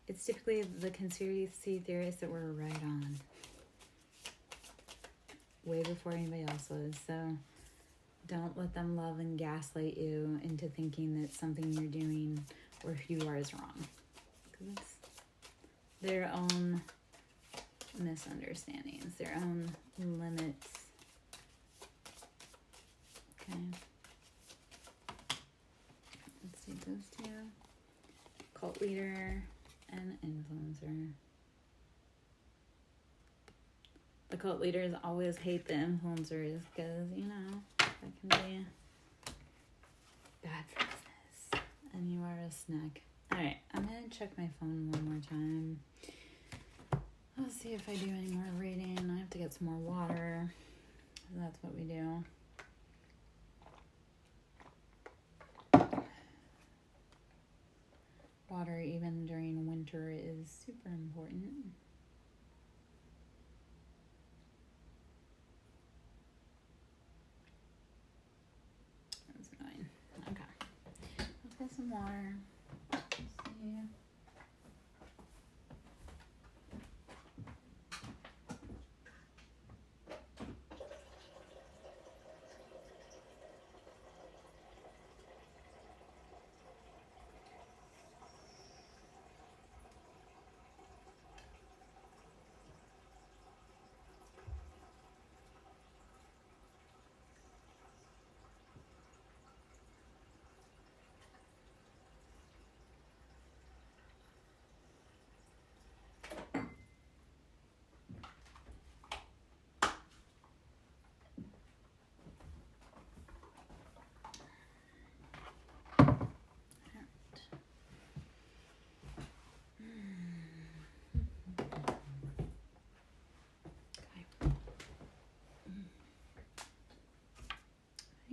it's typically the conspiracy theorists that were right on. Way before anybody else was. So don't let them love and gaslight you into thinking that something you're doing or who you are is wrong. Because it's their own misunderstandings, their own limits. Okay. Let's take those two. Cult leader and influencer. The cult leaders always hate the influencers because, you know, that can be bad for business. And you are a snack. Alright, I'm going to check my phone one more time. Let's see if I do any more reading. I have to get some more water. That's what we do. Water, even during winter, is super important. That's annoying. Okay. Let's get some water. Let's see.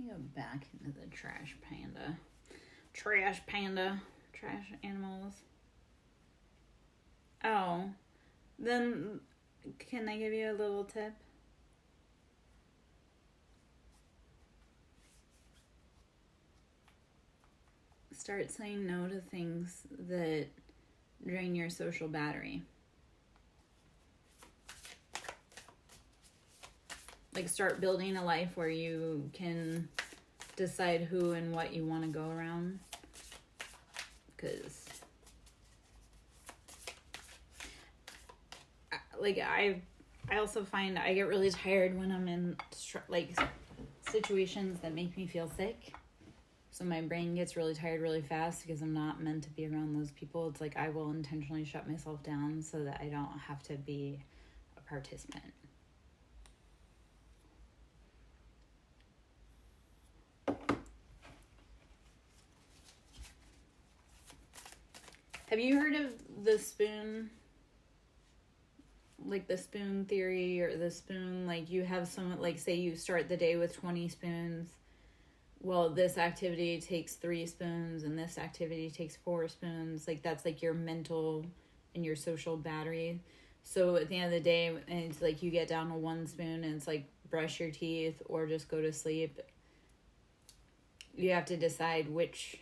Go back into the trash panda. Trash panda. Trash animals. Oh. Then can I give you a little tip? Start saying no to things that drain your social battery. Like, start building a life where you can decide who and what you want to go around. Because, like, I also find I get really tired when I'm in, like, situations that make me feel sick. So my brain gets really tired really fast because I'm not meant to be around those people. It's like I will intentionally shut myself down so that I don't have to be a participant. Have you heard of the spoon? Like the spoon theory, or the spoon, like you have some, like say you start the day with 20 spoons. Well, this activity takes 3 spoons and this activity takes 4 spoons. Like that's like your mental and your social battery. So at the end of the day, and it's like you get down to 1 spoon and it's like brush your teeth or just go to sleep. You have to decide which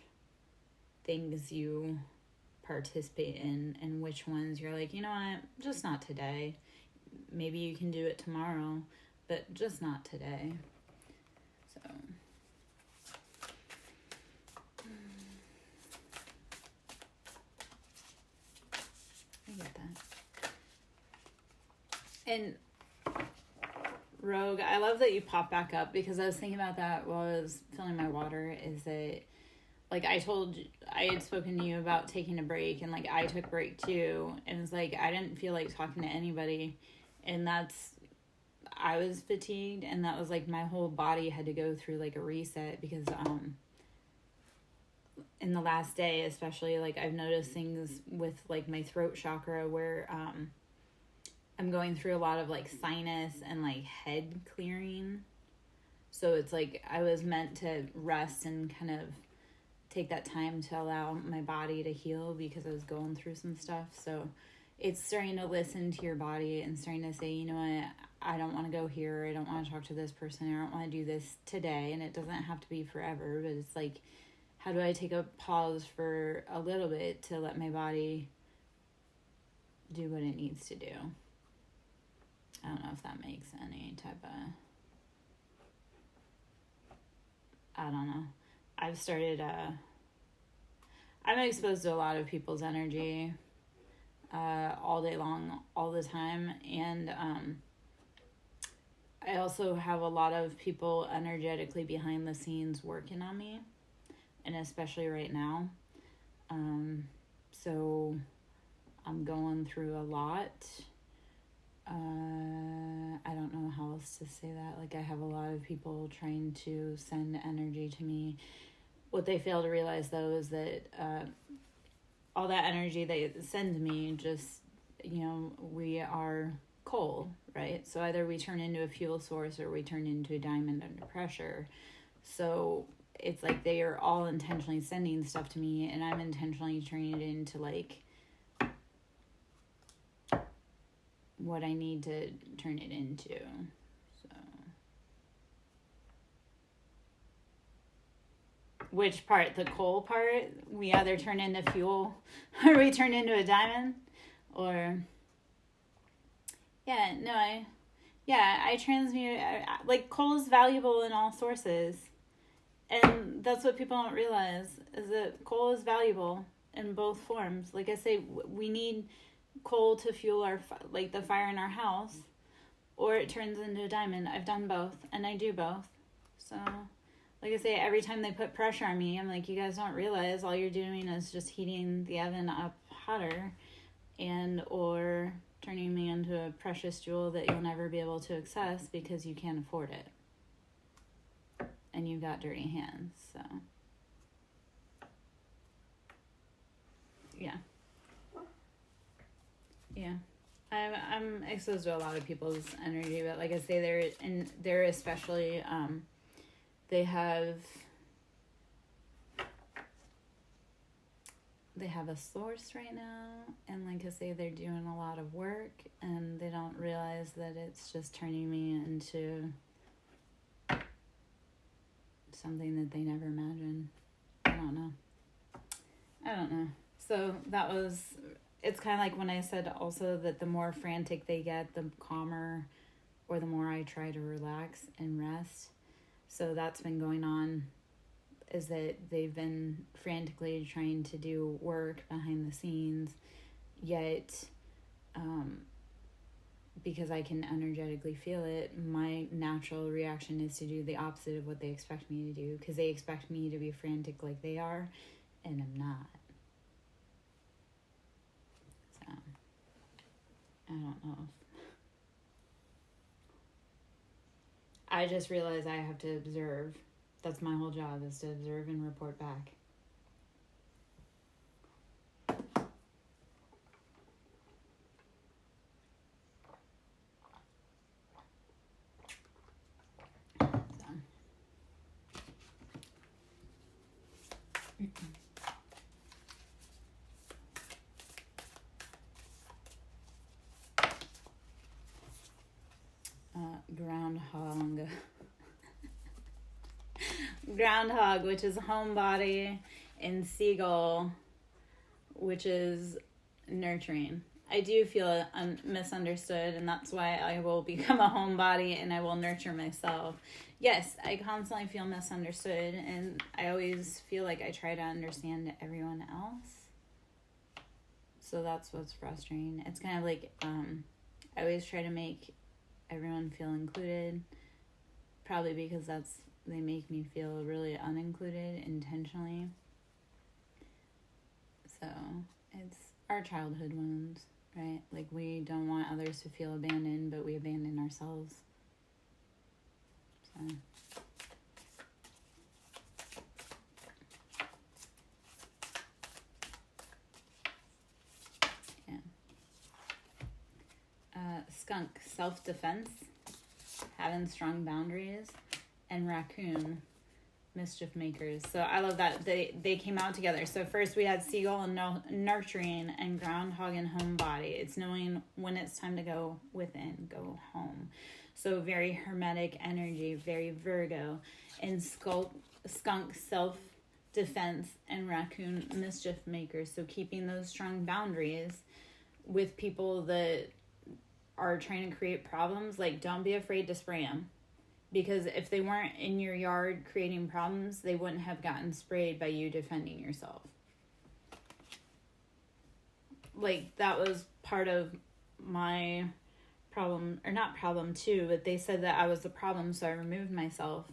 things you participate in and which ones you're like, you know what, just not today. Maybe you can do it tomorrow, but just not today. So I get that. And Rogue, I love that you pop back up because I was thinking about that while I was filling my water, is that like I had spoken to you about taking a break, and like I took a break too, and it's like I didn't feel like talking to anybody, and I was fatigued, and that was like my whole body had to go through like a reset because in the last day especially, like I've noticed things with like my throat chakra where I'm going through a lot of like sinus and like head clearing. So it's like I was meant to rest and kind of take that time to allow my body to heal because I was going through some stuff. So it's starting to listen to your body and starting to say, you know what, I don't want to go here. I don't want to talk to this person. I don't want to do this today. And it doesn't have to be forever, but it's like, how do I take a pause for a little bit to let my body do what it needs to do? I don't know if that makes any type of... I don't know. I've started... I'm exposed to a lot of people's energy all day long, all the time. And I also have a lot of people energetically behind the scenes working on me. And especially right now. So I'm going through a lot. I don't know how else to say that. Like I have a lot of people trying to send energy to me. What they fail to realize though is that all that energy they send to me just, you know, we are coal, right? So either we turn into a fuel source or we turn into a diamond under pressure. So it's like they are all intentionally sending stuff to me, and I'm intentionally turning it into like what I need to turn it into. So, which part? The coal part? We either turn into fuel or we turn into a diamond, or I transmute. Like coal is valuable in all sources. And that's what people don't realize, is that coal is valuable in both forms. Like I say, we need coal to fuel our, like the fire in our house, or it turns into a diamond. I've done both, and I do both. So, like I say, every time they put pressure on me, I'm like, you guys don't realize all you're doing is just heating the oven up hotter, and or turning me into a precious jewel that you'll never be able to access because you can't afford it. And you've got dirty hands, so yeah. I'm exposed to a lot of people's energy, but like I say, they're especially they have a source right now, and like I say, they're doing a lot of work, and they don't realize that it's just turning me into something that they never imagined. I don't know. So it's kind of like when I said also that the more frantic they get, the calmer, or the more I try to relax and rest. So that's been going on, is that they've been frantically trying to do work behind the scenes, yet because I can energetically feel it, my natural reaction is to do the opposite of what they expect me to do, because they expect me to be frantic like they are, and I'm not. So, I don't know. I just realized I have to observe. That's my whole job, is to observe and report back. Groundhog, which is homebody, and seagull, which is nurturing. I do feel misunderstood, and that's why I will become a homebody and I will nurture myself. Yes, I constantly feel misunderstood, and I always feel like I try to understand everyone else. So that's what's frustrating. It's kind of like I always try to make everyone feel included, probably because they make me feel really unincluded intentionally. So it's our childhood wounds, right? Like, we don't want others to feel abandoned, but we abandon ourselves. So yeah. Skunk, self-defense, having strong boundaries, and raccoon, mischief makers. So I love that they came out together. So first we had seagull and nurturing, and groundhog and homebody. It's knowing when it's time to go within, go home. So very hermetic energy, very Virgo. And skunk, self-defense, and raccoon, mischief makers. So keeping those strong boundaries with people that are trying to create problems. Like, don't be afraid to spray them. Because if they weren't in your yard creating problems, they wouldn't have gotten sprayed by you defending yourself. Like, that was part of my problem, or not problem too, but they said that I was the problem, so I removed myself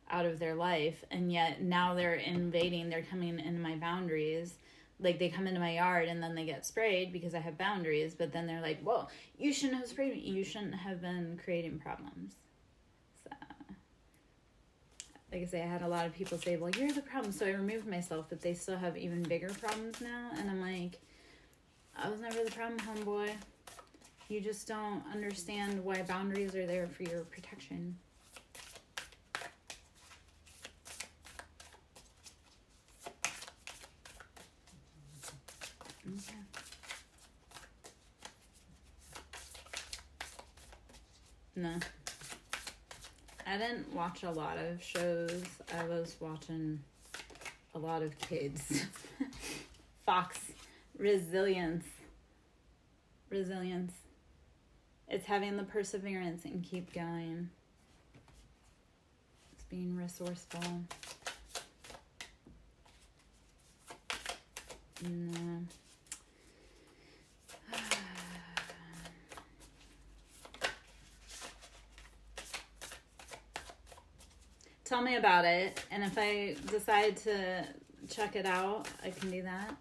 out of their life. And yet now they're invading, they're coming into my boundaries. Like, they come into my yard and then they get sprayed because I have boundaries, but then they're like, well, you shouldn't have sprayed me. You shouldn't have been creating problems. Like I say, I had a lot of people say, well, you're the problem, so I removed myself, but they still have even bigger problems now. And I'm like, I was never the problem, homeboy. You just don't understand why boundaries are there for your protection. Okay. No. I didn't watch a lot of shows. I was watching a lot of kids. Fox, resilience. It's having the perseverance and keep going. It's being resourceful. No. Tell me about it, and if I decide to check it out, I can do that.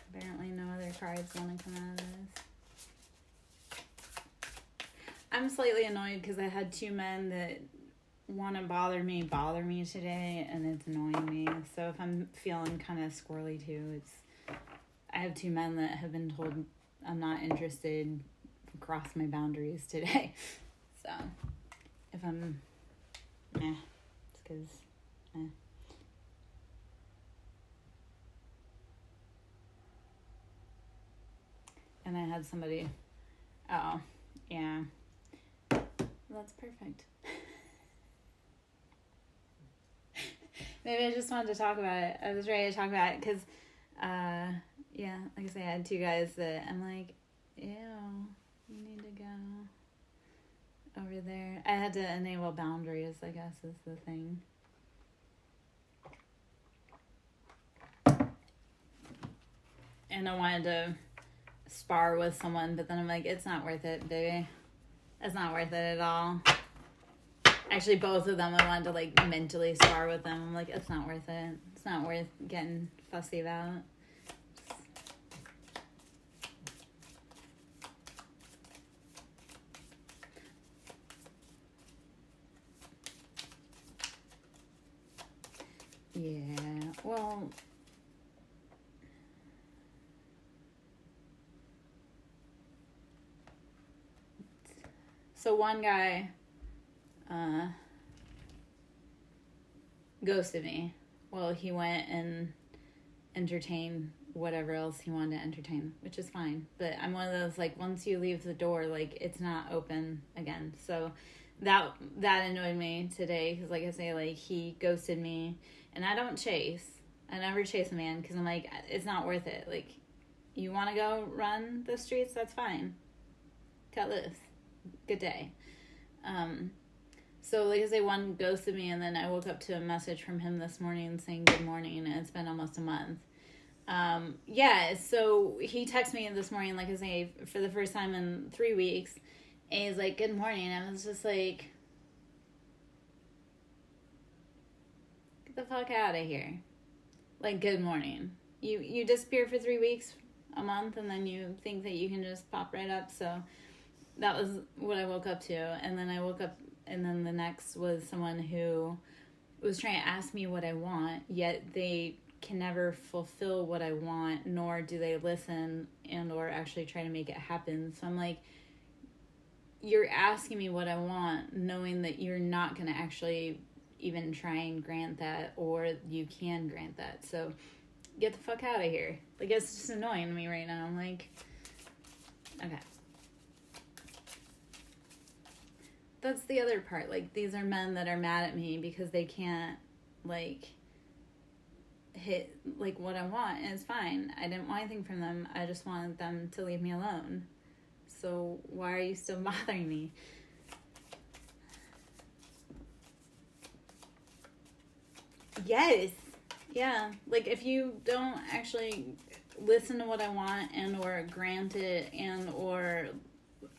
Apparently no other cards want to come out of this. I'm slightly annoyed because I had two men that want to bother me today, and it's annoying me. So if I'm feeling kind of squirrely too, I have two men that have been told I'm not interested, cross my boundaries today. So if I'm it's because And I had somebody, oh yeah, that's perfect. Maybe I just wanted to talk about it. I was ready to talk about it because, yeah, like I say, I had two guys that I'm like, ew, you need to go over there. I had to enable boundaries, I guess, is the thing. And I wanted to spar with someone, but then I'm like, it's not worth it, baby. It's not worth it at all. Actually, both of them, I wanted to, like, mentally spar with them. I'm like, it's not worth it. It's not worth getting fussy about. Yeah, well, so one guy ghosted me. Well, he went and entertained whatever else he wanted to entertain, which is fine. But I'm one of those, like, once you leave the door, like, it's not open again. So that annoyed me today because, like I say, like, he ghosted me. And I don't chase. I never chase a man because I'm like, it's not worth it. Like, you want to go run the streets? That's fine. Cut loose. Good day. So, like I say, one ghosted me, and then I woke up to a message from him this morning saying good morning, and it's been almost a month. Yeah, so he texted me this morning, like I say, for the first time in 3 weeks, and he's like, good morning. I was just like, Get the fuck out of here. Like, good morning. You disappear for 3 weeks, a month, and then you think that you can just pop right up. So that was what I woke up to. And then I woke up, and then the next was someone who was trying to ask me what I want, yet they can never fulfill what I want, nor do they listen and or actually try to make it happen. So I'm like, you're asking me what I want, knowing that you're not going to actually even try and grant that, or you can grant that. So get the fuck out of here. Like, it's just annoying to me right now. I'm like, okay. That's the other part. Like, these are men that are mad at me because they can't, like, hit, like, what I want. And it's fine. I didn't want anything from them. I just wanted them to leave me alone. So why are you still bothering me? Yes. Yeah. Like, if you don't actually listen to what I want and or grant it and or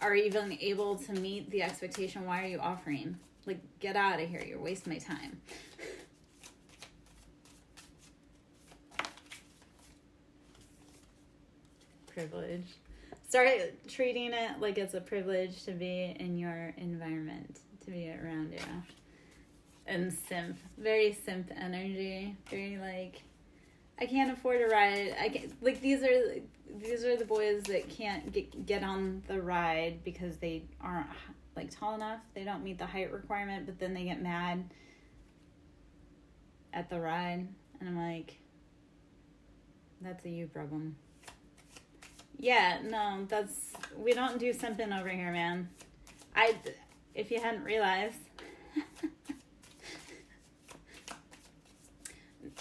are even able to meet the expectation, why are you offering? Like, get out of here. You're wasting my time. Privilege. Start treating it like it's a privilege to be in your environment, to be around you. And simp. Very simp energy. Very, like, I can't afford a ride. I can't, like, these are the boys that can't get on the ride because they aren't, like, tall enough. They don't meet the height requirement, but then they get mad at the ride. And I'm like, that's a you problem. Yeah, no, we don't do simping over here, man. If you hadn't realized,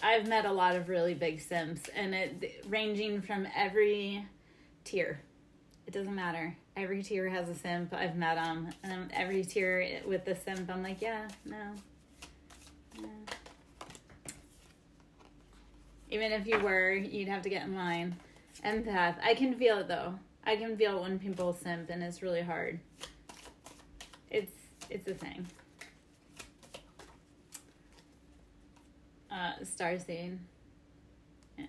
I've met a lot of really big simps, and it ranging from every tier. It doesn't matter. Every tier has a simp. I've met them, and every tier with the simp, I'm like, yeah, no. Even if you were, you'd have to get in line. Empath. I can feel it, though. I can feel it when people simp, and it's really hard. It's a thing. Starseed. Yeah.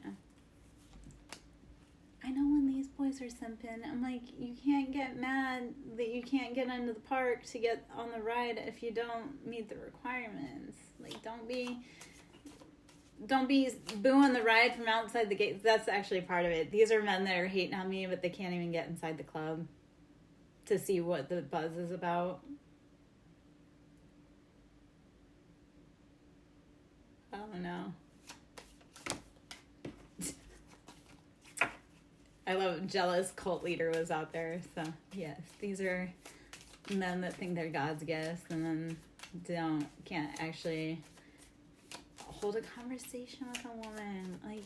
I know when these boys are simping, I'm like, you can't get mad that you can't get into the park to get on the ride if you don't meet the requirements. Like, don't be booing the ride from outside the gate. That's actually part of it. These are men that are hating on me, but they can't even get inside the club to see what the buzz is about. Oh, no. I love jealous cult leader was out there. So, yes, these are men that think they're God's gift and then can't actually hold a conversation with a woman. Like,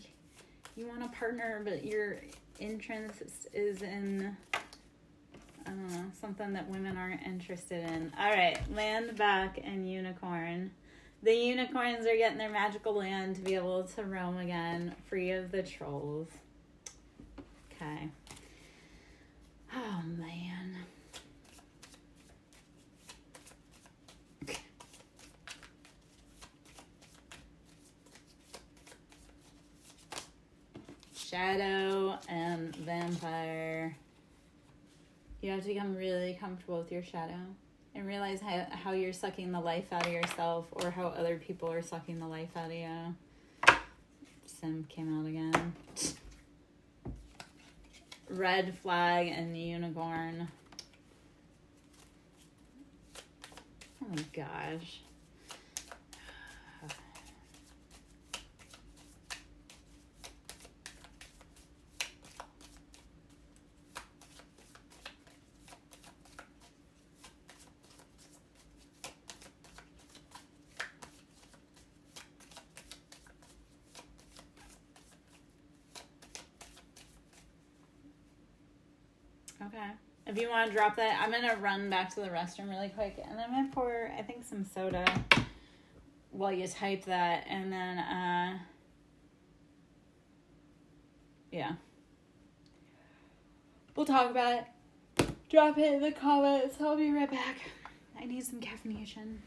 you want a partner, but your interest is in, I don't know, something that women aren't interested in. All right, land back and unicorn. The unicorns are getting their magical land to be able to roam again, free of the trolls. Okay. Oh, man. Shadow and vampire. You have to become really comfortable with your shadow and realize how you're sucking the life out of yourself or how other people are sucking the life out of you. Simp came out again. Red flag and unicorn. Oh my gosh. Okay. If you want to drop that, I'm going to run back to the restroom really quick. And I'm going to pour, I think, some soda while you type that. And then, yeah. We'll talk about it. Drop it in the comments. I'll be right back. I need some caffeination.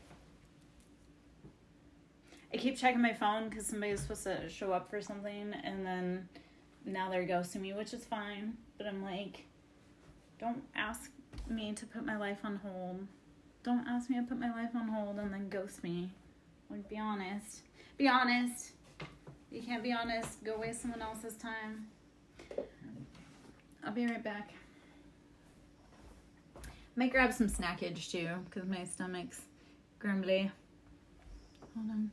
I keep checking my phone because somebody's supposed to show up for something, and then now they're ghosting me, which is fine. But I'm like, don't ask me to put my life on hold. Don't ask me to put my life on hold and then ghost me. Like, be honest. Be honest. You can't be honest. Go waste someone else's time. I'll be right back. Might grab some snackage too, because my stomach's grumbly. Hold on.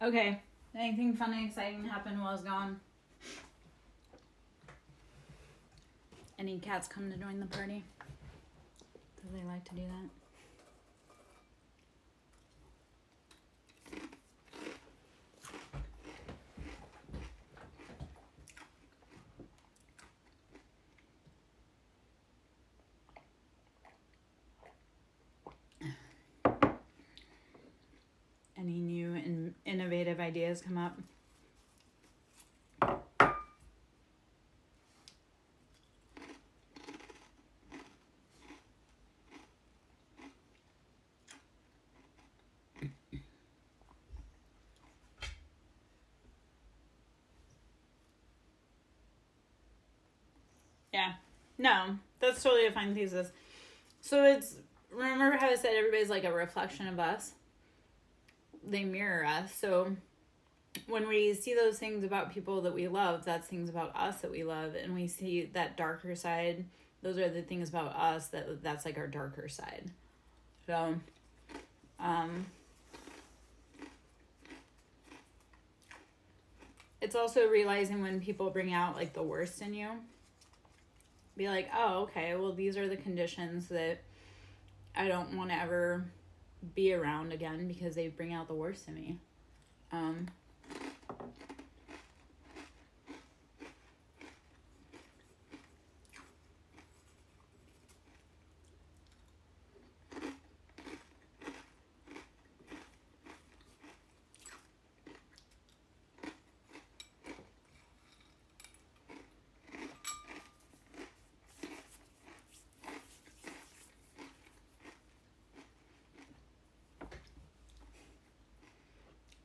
Okay. Anything funny, exciting happen while I was gone? Any cats come to join the party? Do they like to do that? Any new and innovative ideas come up? Yeah. No, that's totally a fine thesis. So it's, remember how I said everybody's like a reflection of us? They mirror us. So when we see those things about people that we love, that's things about us that we love. And we see that darker side, those are the things about us that's like our darker side. So, it's also realizing when people bring out like the worst in you. Be like, oh, okay, well, these are the conditions that I don't want to ever be around again because they bring out the worst in me.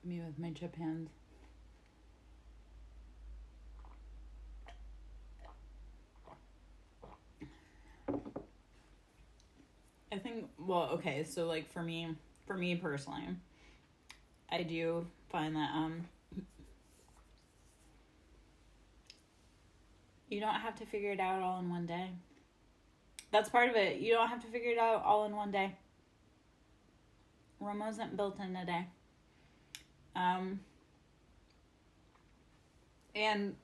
Me with my chip hands. I think, well, okay, so like for me personally, I do find that you don't have to figure it out all in one day. That's part of it. You don't have to figure it out all in one day. Rome wasn't built in a day. And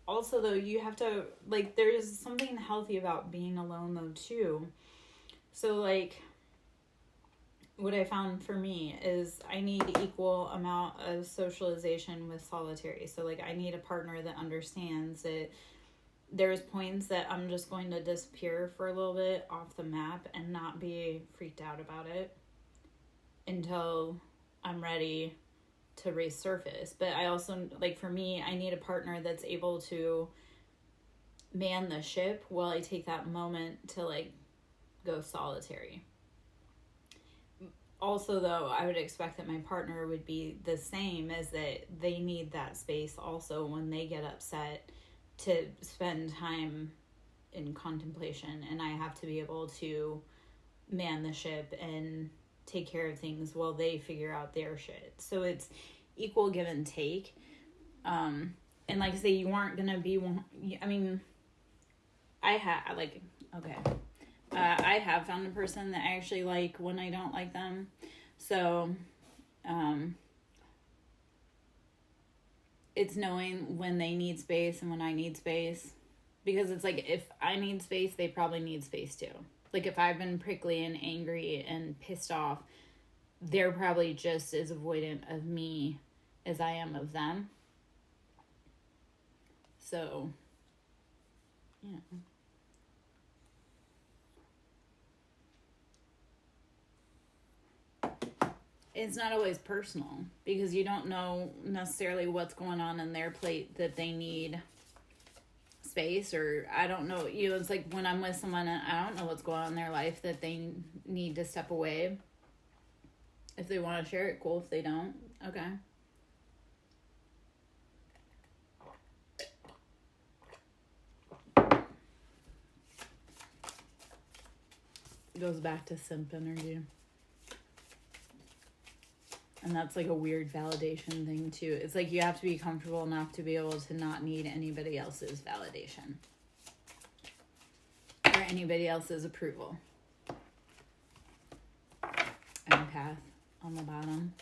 also though, you have to, like, there's something healthy about being alone though too. So like, what I found for me is I need equal amount of socialization with solitary. So like, I need a partner that understands that there's points that I'm just going to disappear for a little bit off the map and not be freaked out about it until I'm ready to resurface. But I also, like, for me, I need a partner that's able to man the ship while I take that moment to like go solitary. Also though, I would expect that my partner would be the same, as that they need that space also when they get upset to spend time in contemplation, and I have to be able to man the ship and take care of things while they figure out their shit. So it's equal give and take. And like I say, you aren't gonna be one. I mean, I have found a person that I actually like when I don't like them. So it's knowing when they need space and when I need space. Because it's like, if I need space, they probably need space too. Like, if I've been prickly and angry and pissed off, they're probably just as avoidant of me as I am of them. So, yeah. It's not always personal, because you don't know necessarily what's going on in their plate that they need space, or I don't know, you know, it's like when I'm with someone and I don't know what's going on in their life that they need to step away. If they want to share it, cool. If they don't, okay. It goes back to simp energy. And that's like a weird validation thing too. It's like you have to be comfortable enough to be able to not need anybody else's validation or anybody else's approval. Empath on the bottom.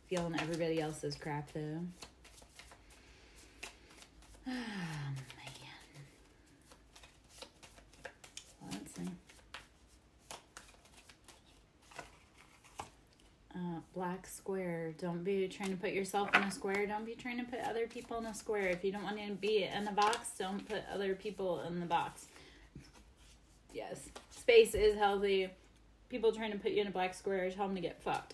Feeling everybody else's crap though. Oh, man. Let's see. Black square. Don't be trying to put yourself in a square. Don't be trying to put other people in a square. If you don't want to be in a box, don't put other people in the box. Yes. Space is healthy. People trying to put you in a black square, tell them to get fucked.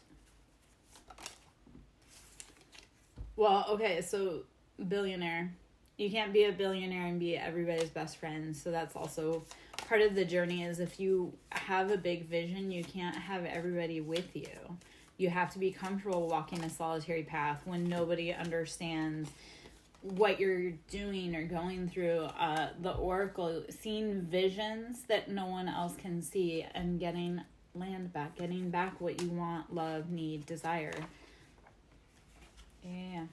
Well, okay, so billionaire. You can't be a billionaire and be everybody's best friend. So that's also part of the journey, is if you have a big vision, you can't have everybody with you. You have to be comfortable walking a solitary path when nobody understands what you're doing or going through. The oracle, seeing visions that no one else can see, and getting land back, getting back what you want, love, need, desire. Yeah.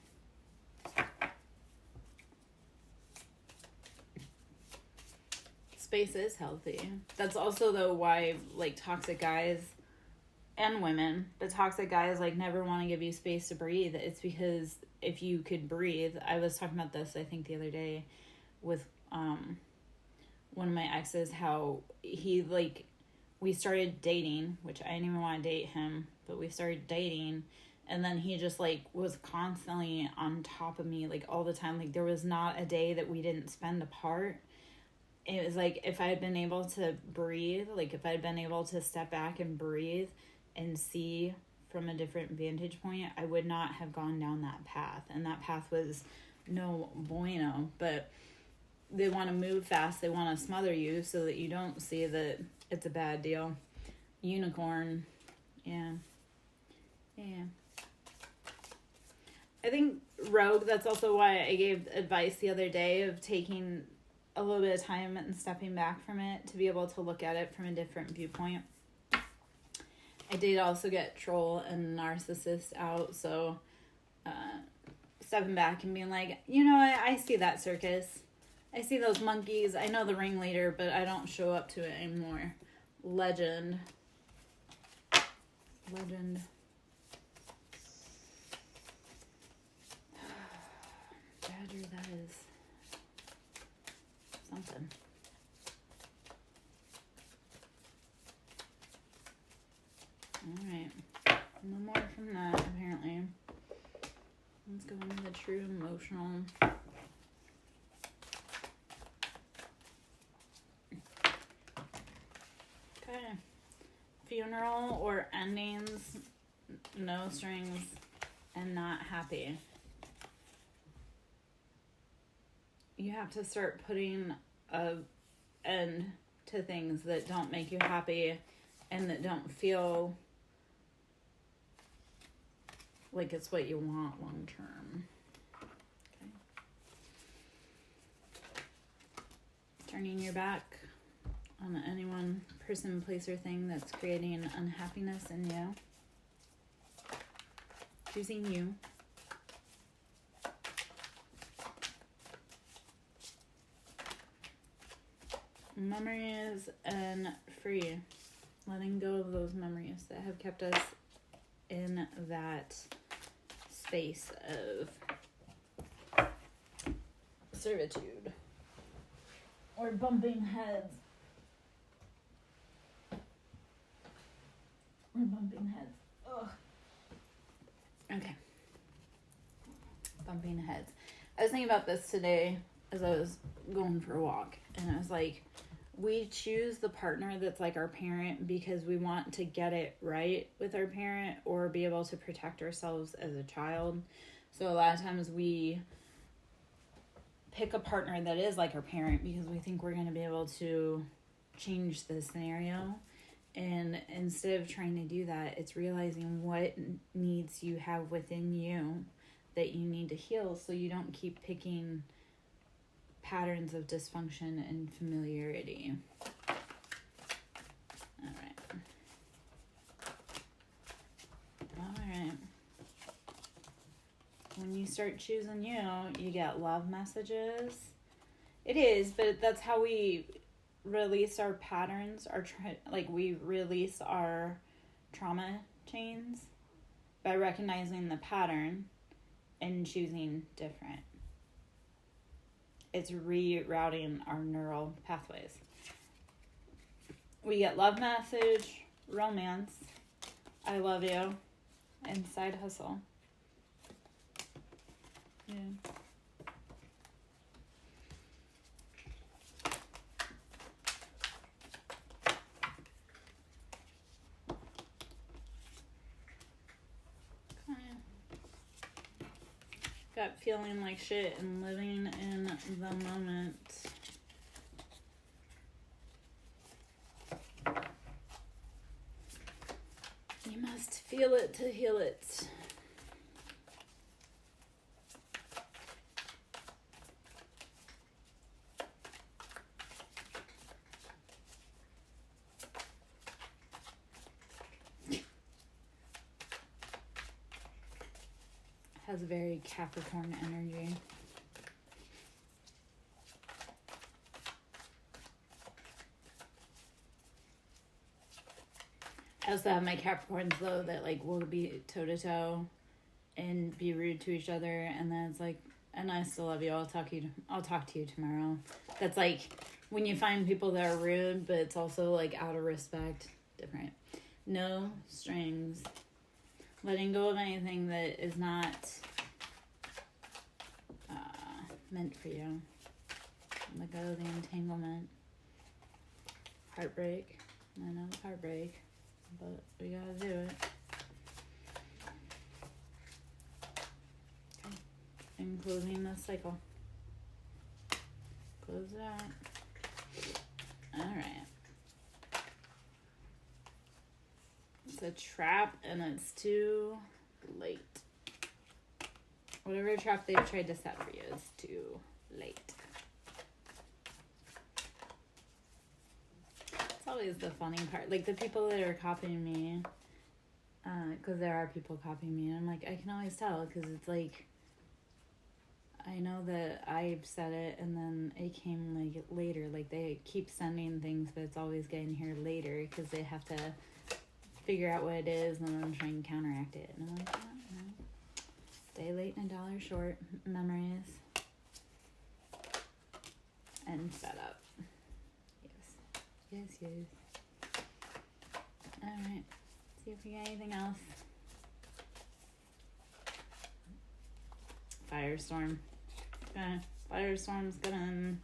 Space is healthy. That's also though why like toxic guys and women, but toxic guys like never want to give you space to breathe. It's because if you could breathe, I was talking about this I think the other day with one of my exes, how he like, we started dating, which I didn't even want to date him, but we started dating, and then he just like was constantly on top of me like all the time. Like there was not a day that we didn't spend apart. It was like if I had been able to breathe, like if I had been able to step back and breathe and see from a different vantage point, I would not have gone down that path. And that path was no bueno. But they want to move fast. They want to smother you so that you don't see that it's a bad deal. Unicorn. Yeah. Yeah. I think rogue, that's also why I gave advice the other day of taking a little bit of time and stepping back from it to be able to look at it from a different viewpoint. I did also get troll and narcissist out, so stepping back and being like, you know what, I see that circus. I see those monkeys. I know the ringleader, but I don't show up to it anymore. Legend. Badger, that is something. Alright. No more from that, apparently. Let's go into the true emotional. Okay. Funeral or endings, no strings, and not happy. You have to start putting an end to things that don't make you happy and that don't feel like it's what you want long term. Okay. Turning your back on anyone, person, place, or thing that's creating unhappiness in you. Choosing you. Memories and free. Letting go of those memories that have kept us in that space of servitude or bumping heads. Or bumping heads. Ugh. Okay. Bumping heads. I was thinking about this today as I was going for a walk, and I was like, we choose the partner that's like our parent because we want to get it right with our parent or be able to protect ourselves as a child. So a lot of times we pick a partner that is like our parent because we think we're going to be able to change the scenario. And instead of trying to do that, it's realizing what needs you have within you that you need to heal so you don't keep picking patterns of dysfunction and familiarity. All right. When you start choosing you, you get love messages. It is, but that's how we release our patterns, we release our trauma chains by recognizing the pattern and choosing different. It's rerouting our neural pathways. We get love message, romance, I love you, and side hustle. Yeah. Got feeling like shit and living in the moment. You must feel it to heal it. Has very Capricorn energy. I also have my Capricorns, though, that, like, will be toe-to-toe and be rude to each other, and then it's like, and I still love you, I'll talk to you tomorrow. That's, like, when you find people that are rude, but it's also, like, out of respect, different. No strings. Letting go of anything that is not meant for you. Let go of the entanglement. Heartbreak. I know it's heartbreak, but we gotta do it. Okay. And closing the cycle. Close it out. Alright. It's a trap and it's too late. Whatever trap they've tried to set for you is too late. It's always the funny part. Like, the people that are copying me, because there are people copying me, and I'm like, I can always tell, because it's like, I know that I've said it, and then it came, like, later. Like, they keep sending things, but it's always getting here later, because they have to figure out what it is, and then try and counteract it. And I'm like, oh, no. Day late and a dollar short. Memories. And setup. Yes. Alright. See if we got anything else. Firestorm. Okay. Firestorm's gonna...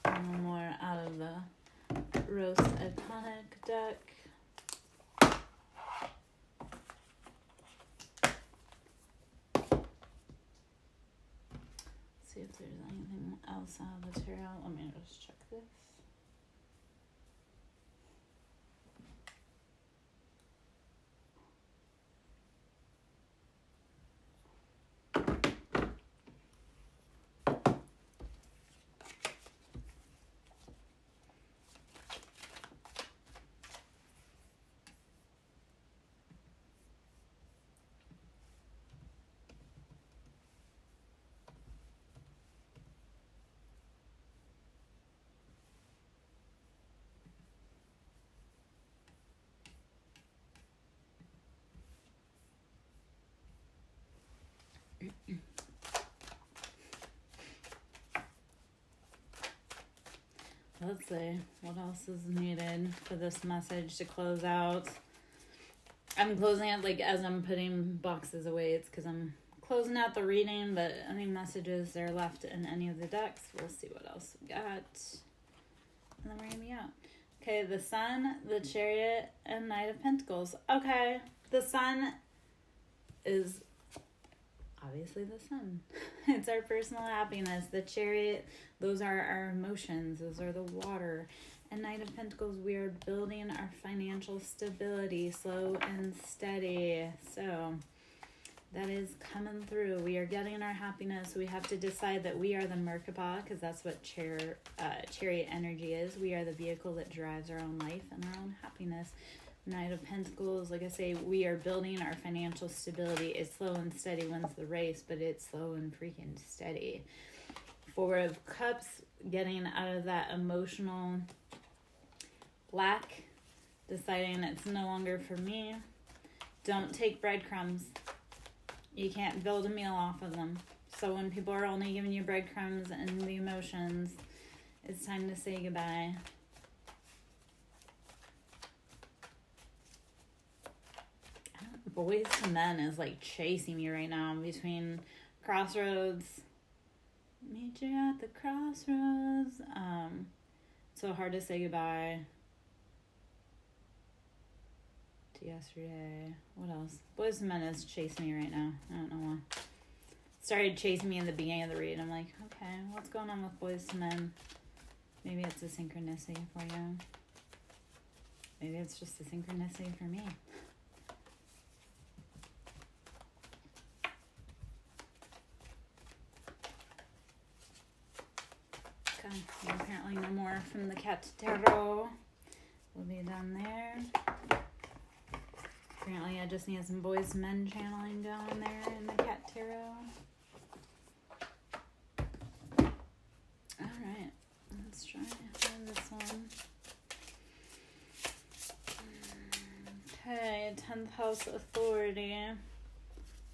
One more out of the Rose Iconic deck. See if there's anything else out of the tarot. Let me just check this. Let's see what else is needed for this message to close out. I'm closing it like as I'm putting boxes away. It's because I'm closing out the reading, but any messages that are left in any of the decks, we'll see what else we got. And then we're going to be out. Okay, the Sun, the Chariot, and Knight of Pentacles. Okay, the Sun is obviously the Sun. It's our personal happiness. The Chariot, those are our emotions. Those are the water. And Knight of Pentacles, we are building our financial stability, slow and steady. So that is coming through. We are getting our happiness. We have to decide that we are the Merkaba, because that's what Chariot energy is. We are the vehicle that drives our own life and our own happiness. Knight of Pentacles, like I say, we are building our financial stability. It's slow and steady wins the race, but it's slow and freaking steady. Four of Cups, getting out of that emotional lack, deciding it's no longer for me. Don't take breadcrumbs. You can't build a meal off of them. So when people are only giving you breadcrumbs and the emotions, it's time to say goodbye. Boys to Men is like chasing me right now between crossroads. Meet you at the crossroads. So hard to say goodbye to yesterday. What else? Boys to Men is chasing me right now. I don't know why. Started chasing me in the beginning of the read. I'm like, okay, what's going on with Boys to Men? Maybe it's a synchronicity for you. Maybe it's just a synchronicity for me. Okay, and apparently no more from the Cat Tarot. We'll be done there. Apparently I just need some boys to men channeling going there in the Cat Tarot. Alright, let's try this one. Okay, 10th house authority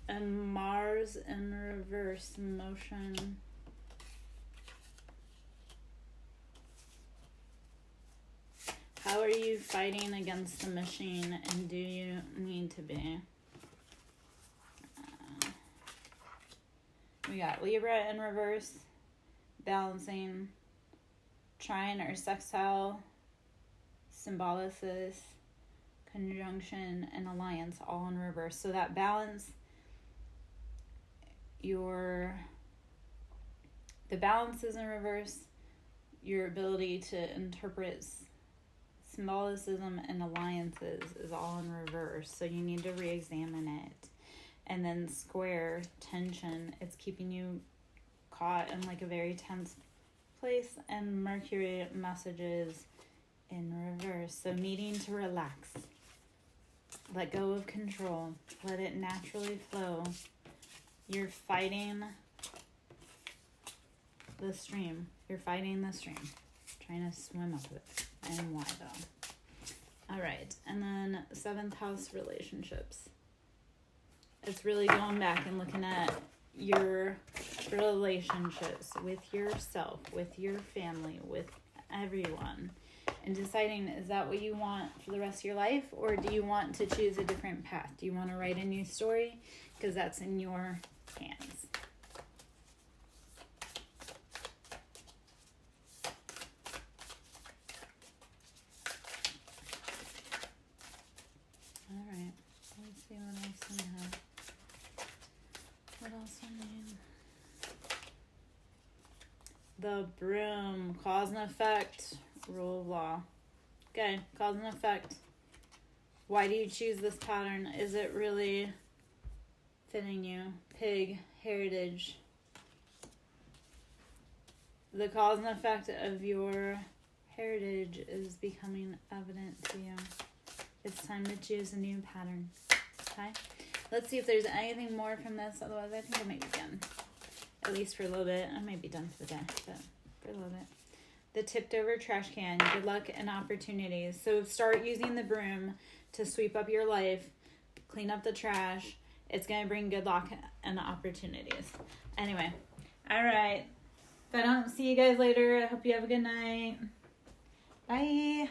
and Mars in reverse motion. How are you fighting against the machine, and do you need to be? We got Libra in reverse, balancing, trine or sextile, symbiosis, conjunction, and alliance, all in reverse. So that balance, the balance is in reverse. Your ability to interpret symbolicism and alliances is all in reverse. So you need to re-examine it. And then square, tension, it's keeping you caught in like a very tense place. And Mercury, messages in reverse. So needing to relax. Let go of control. Let it naturally flow. You're fighting the stream. You're fighting the stream. Trying to swim up it. And why though? Alright. And then 7th house relationships. It's really going back and looking at your relationships with yourself, with your family, with everyone. And deciding, is that what you want for the rest of your life? Or do you want to choose a different path? Do you want to write a new story? Because that's in your hands. Alright, let's see what else we have. What else I need? The broom, cause and effect, rule of law. Okay, cause and effect. Why do you choose this pattern? Is it really fitting you? Pig, heritage. The cause and effect of your heritage is becoming evident to you. It's time to choose a new pattern. Okay? Let's see if there's anything more from this. Otherwise, I think I might be done. At least for a little bit. I might be done for the day, but for a little bit. The tipped over trash can. Good luck and opportunities. So start using the broom to sweep up your life. Clean up the trash. It's going to bring good luck and opportunities. Anyway. Alright. If I don't see you guys later, I hope you have a good night. Bye.